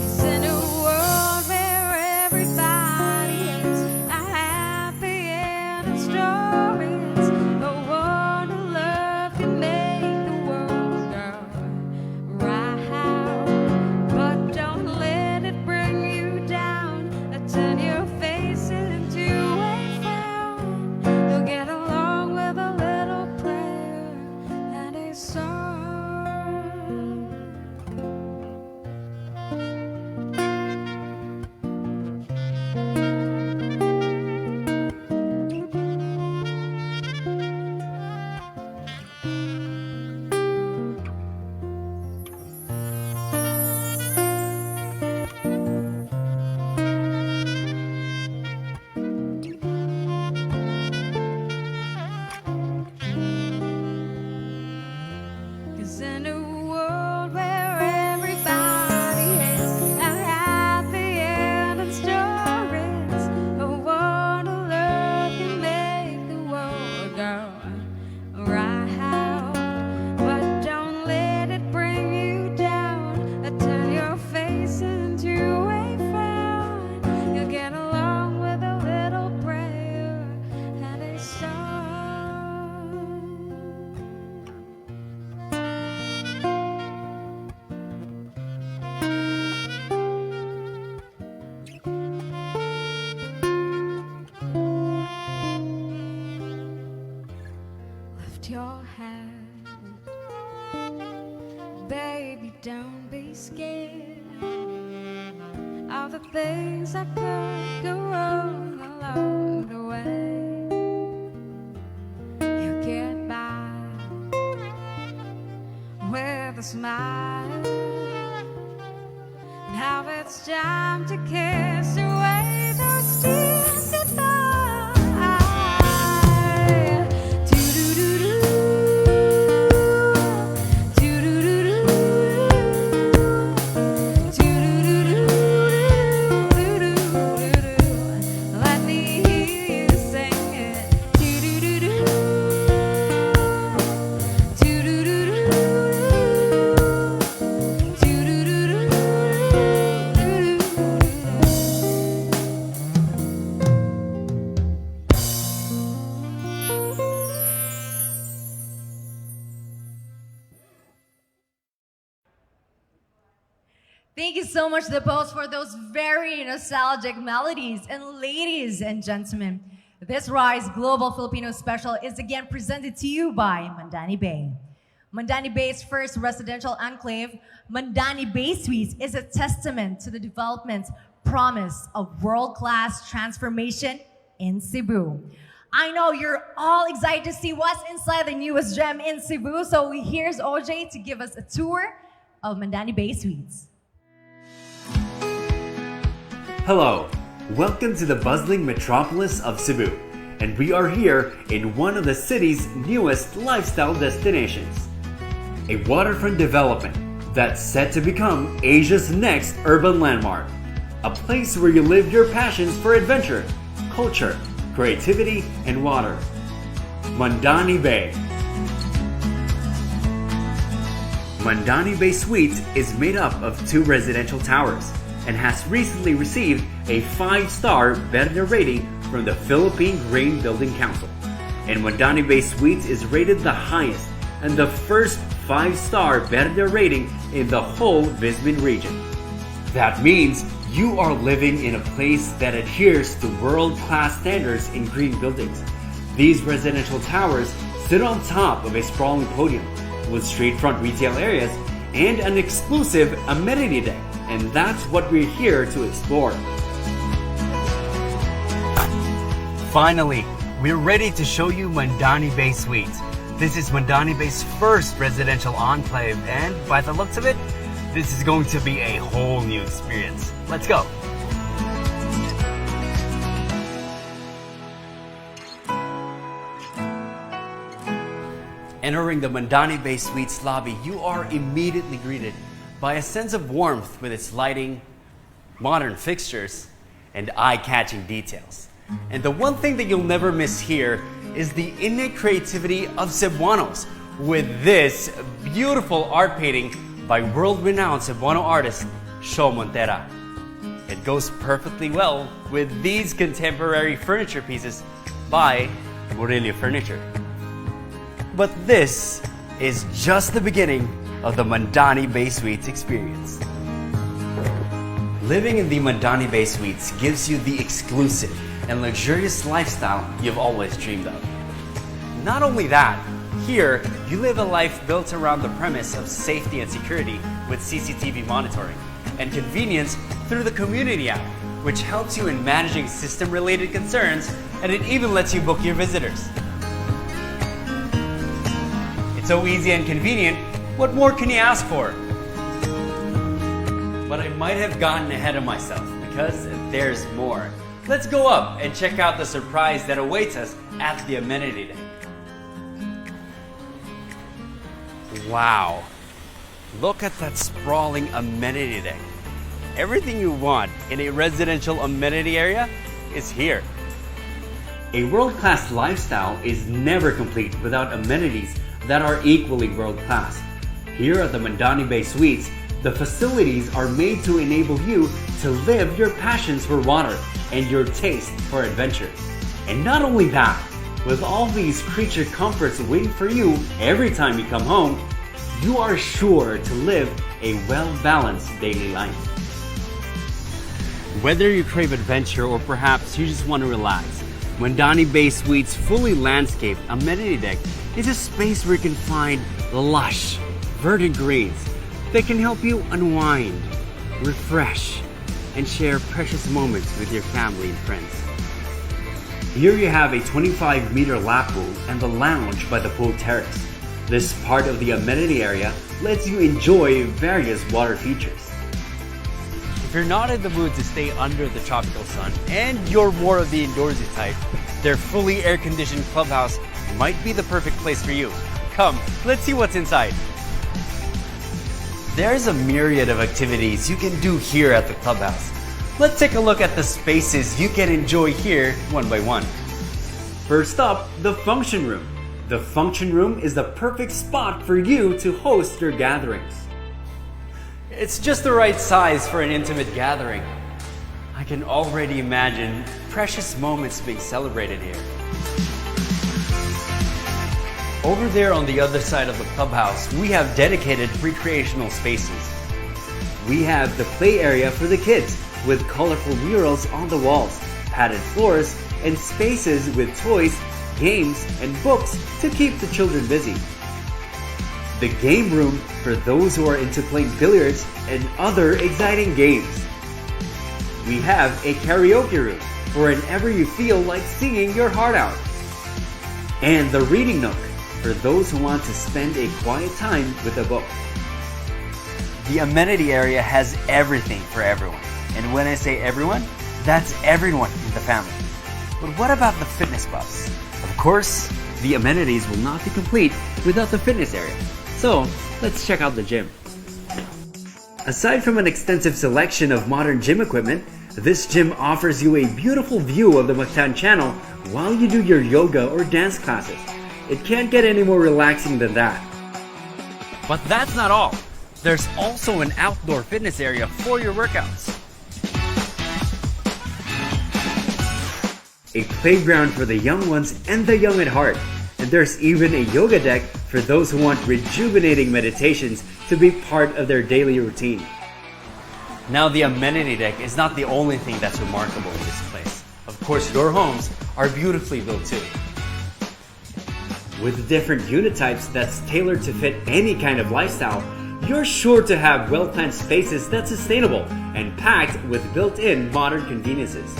[SPEAKER 1] It's in a world where everybody all the things that could go wrong along the way. You get by with a smile. Now it's time to kiss away those tears goodbye. Let me hear you sing it.
[SPEAKER 3] Thank you so much, The Post, for those very nostalgic melodies. And ladies and gentlemen, this Rise Global Filipino Special is again presented to you by Mandani Bay. Mandani Bay's first residential enclave, Mandani Bay Suites, is a testament to the development promise of world-class transformation in Cebu. I know you're all excited to see what's inside the newest gem in Cebu, so here's OJ to give us a tour of Mandani Bay Suites.
[SPEAKER 2] Hello, welcome to the bustling metropolis of Cebu, and we are here in one of the city's newest lifestyle destinations. A waterfront development that's set to become Asia's next urban landmark. A place where you live your passions for adventure, culture, creativity, and water. Mandani Bay. Mandani Bay Suites is made up of 2 residential towers and has recently received a 5-star Verde rating from the Philippine Green Building Council. And Mandani Bay Suites is rated the highest and the first 5-star Verde rating in the whole Visayas region. That means you are living in a place that adheres to world-class standards in green buildings. These residential towers sit on top of a sprawling podium with street-front retail areas and an exclusive amenity deck. And that's what we're here to explore. Finally, we're ready to show you Mandani Bay Suites. This is Mandani Bay's first residential enclave, and by the looks of it, this is going to be a whole new experience. Let's go. Entering the Mandani Bay Suites lobby, you are immediately greeted by a sense of warmth with its lighting, modern fixtures, and eye-catching details. And the one thing that you'll never miss here is the innate creativity of Cebuanos with this beautiful art painting by world-renowned Cebuano artist Sho Montera. It goes perfectly well with these contemporary furniture pieces by Murillo Furniture. But this is just the beginning of the Mandani Bay Suites experience. Living in the Mandani Bay Suites gives you the exclusive and luxurious lifestyle you've always dreamed of. Not only that, here you live a life built around the premise of safety and security with CCTV monitoring and convenience through the community app, which helps you in managing system-related concerns, and it even lets you book your visitors. It's so easy and convenient. What more can you ask for? But I might have gotten ahead of myself because there's more. Let's go up and check out the surprise that awaits us at the amenity deck. Wow, look at that sprawling amenity deck. Everything you want in a residential amenity area is here. A world-class lifestyle is never complete without amenities that are equally world-class. Here at the Mandani Bay Suites, the facilities are made to enable you to live your passions for water and your taste for adventure. And not only that, with all these creature comforts waiting for you every time you come home, you are sure to live a well-balanced daily life. Whether you crave adventure or perhaps you just want to relax, Mandani Bay Suites' fully landscaped amenity deck is a space where you can find lush, verdant greens that can help you unwind, refresh, and share precious moments with your family and friends. Here you have a 25-meter lap pool and the lounge by the pool terrace. This part of the amenity area lets you enjoy various water features. If you're not in the mood to stay under the tropical sun and you're more of the indoorsy type, their fully air-conditioned clubhouse might be the perfect place for you. Come, let's see what's inside. There's a myriad of activities you can do here at the clubhouse. Let's take a look at the spaces you can enjoy here one by one. First up, the function room. The function room is the perfect spot for you to host your gatherings. It's just the right size for an intimate gathering. I can already imagine precious moments being celebrated here. Over there on the other side of the clubhouse, we have dedicated recreational spaces. We have the play area for the kids with colorful murals on the walls, padded floors, and spaces with toys, games, and books to keep the children busy. The game room for those who are into playing billiards and other exciting games. We have a karaoke room for whenever you feel like singing your heart out. And the reading nook for those who want to spend a quiet time with a book. The amenity area has everything for everyone. And when I say everyone, that's everyone in the family. But what about the fitness buffs? Of course, the amenities will not be complete without the fitness area. So, let's check out the gym. Aside from an extensive selection of modern gym equipment, this gym offers you a beautiful view of the Mactan Channel while you do your yoga or dance classes. It can't get any more relaxing than that. But that's not all. There's also an outdoor fitness area for your workouts. A playground for the young ones and the young at heart. And there's even a yoga deck for those who want rejuvenating meditations to be part of their daily routine. Now, the amenity deck is not the only thing that's remarkable in this place. Of course, your homes are beautifully built too. With different unit types that's tailored to fit any kind of lifestyle, you're sure to have well-planned spaces that's sustainable and packed with built-in modern conveniences.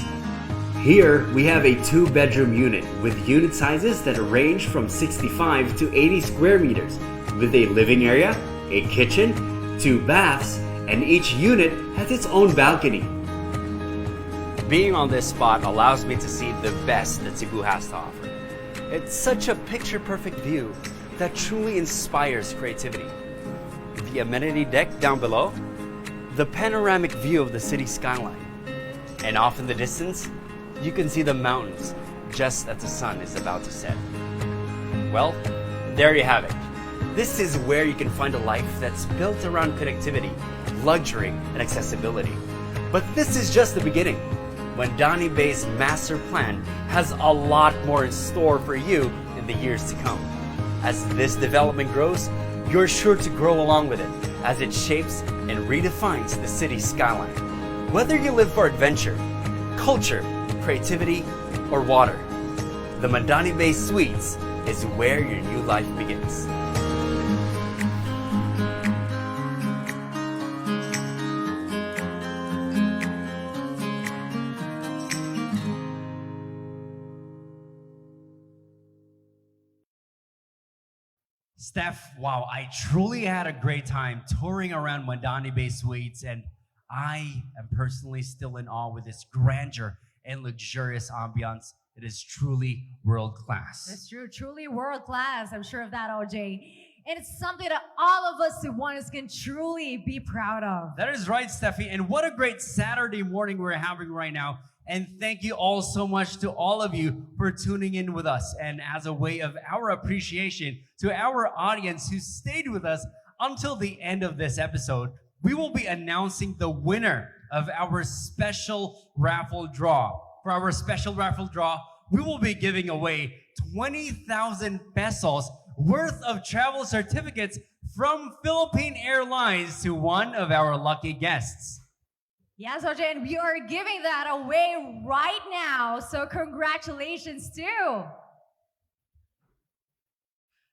[SPEAKER 2] Here, we have a 2-bedroom unit with unit sizes that range from 65 to 80 square meters, with a living area, a kitchen, 2 baths, and each unit has its own balcony. Being on this spot allows me to see the best that Cebu has to offer. It's such a picture-perfect view that truly inspires creativity. The amenity deck down below, the panoramic view of the city skyline, and off in the distance, you can see the mountains just as the sun is about to set. Well, there you have it. This is where you can find a life that's built around connectivity, luxury, and accessibility. But this is just the beginning. Mandani Bay's master plan has a lot more in store for you in the years to come. As this development grows, you're sure to grow along with it as it shapes and redefines the city's skyline. Whether you live for adventure, culture, creativity, or water, the Mandani Bay Suites is where your new life begins. Steph, wow, I truly had a great time touring around Mandani Bay Suites, and I am personally still in awe with its grandeur and luxurious ambiance. It is truly world-class.
[SPEAKER 3] That's true, truly world-class. I'm sure of that, OJ. And it's something that all of us Cebuanos can truly be proud of.
[SPEAKER 2] That is right, Steffi. And what a great Saturday morning we're having right now. And thank you all so much to all of you for tuning in with us. And as a way of our appreciation to our audience who stayed with us until the end of this episode, we will be announcing the winner of our special raffle draw. For our special raffle draw, we will be giving away 20,000 pesos worth of travel certificates from Philippine Airlines to one of our lucky guests.
[SPEAKER 3] Yes, OJ, and we are giving that away right now. So congratulations to...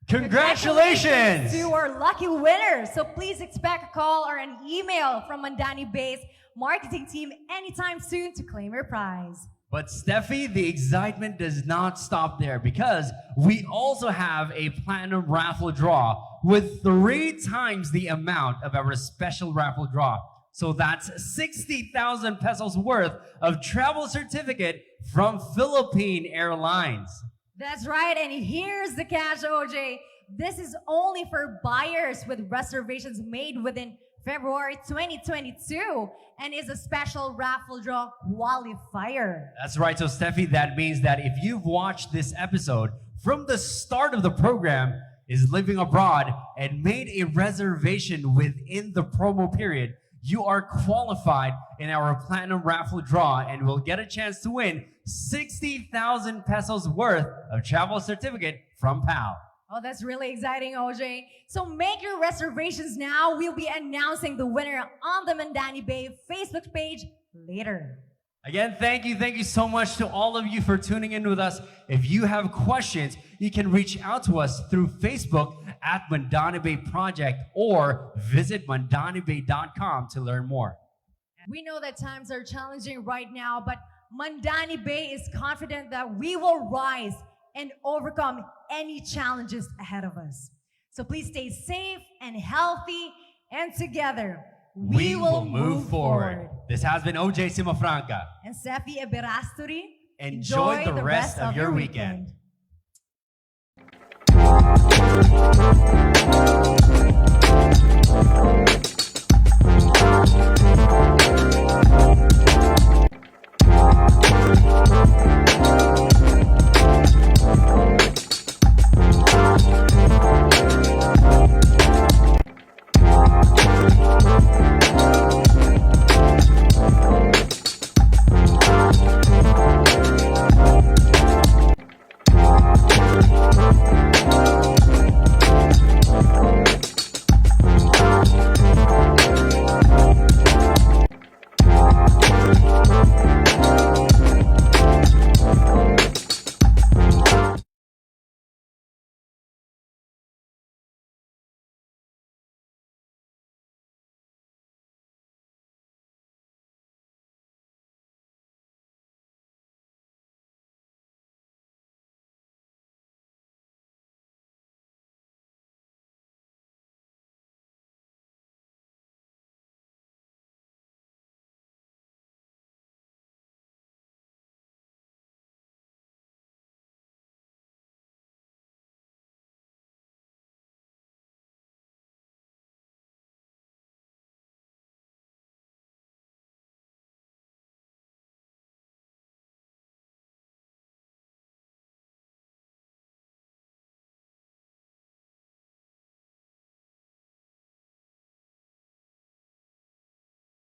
[SPEAKER 2] Congratulations
[SPEAKER 3] to our lucky winners. So please expect a call or an email from Mandani Bay's marketing team anytime soon to claim your prize.
[SPEAKER 2] But Steffi, the excitement does not stop there because we also have a platinum raffle draw with 3 times the amount of our special raffle draw. So that's 60,000 pesos worth of travel certificate from Philippine Airlines.
[SPEAKER 3] That's right, and here's the catch, OJ. This is only for buyers with reservations made within February 2022 and is a special raffle draw qualifier.
[SPEAKER 2] That's right. So, Steffi, that means that if you've watched this episode from the start of the program, is living abroad, and made a reservation within the promo period, you are qualified in our platinum raffle draw and will get a chance to win 60,000 pesos worth of travel certificate from PAL.
[SPEAKER 3] Oh, that's really exciting, OJ. So make your reservations now. We'll be announcing the winner on the Mandani Bay Facebook page later.
[SPEAKER 2] Again, thank you so much to all of you for tuning in with us. If you have questions, you can reach out to us through Facebook at Mandani Bay Project or visit mandanibay.com to learn more.
[SPEAKER 3] We know that times are challenging right now, but Mandani Bay is confident that we will rise and overcome any challenges ahead of us. So please stay safe and healthy, and together we will move forward.
[SPEAKER 2] This has been OJ Cimafranca.
[SPEAKER 3] And Steffi Aberasturi.
[SPEAKER 2] Enjoy the rest of your weekend.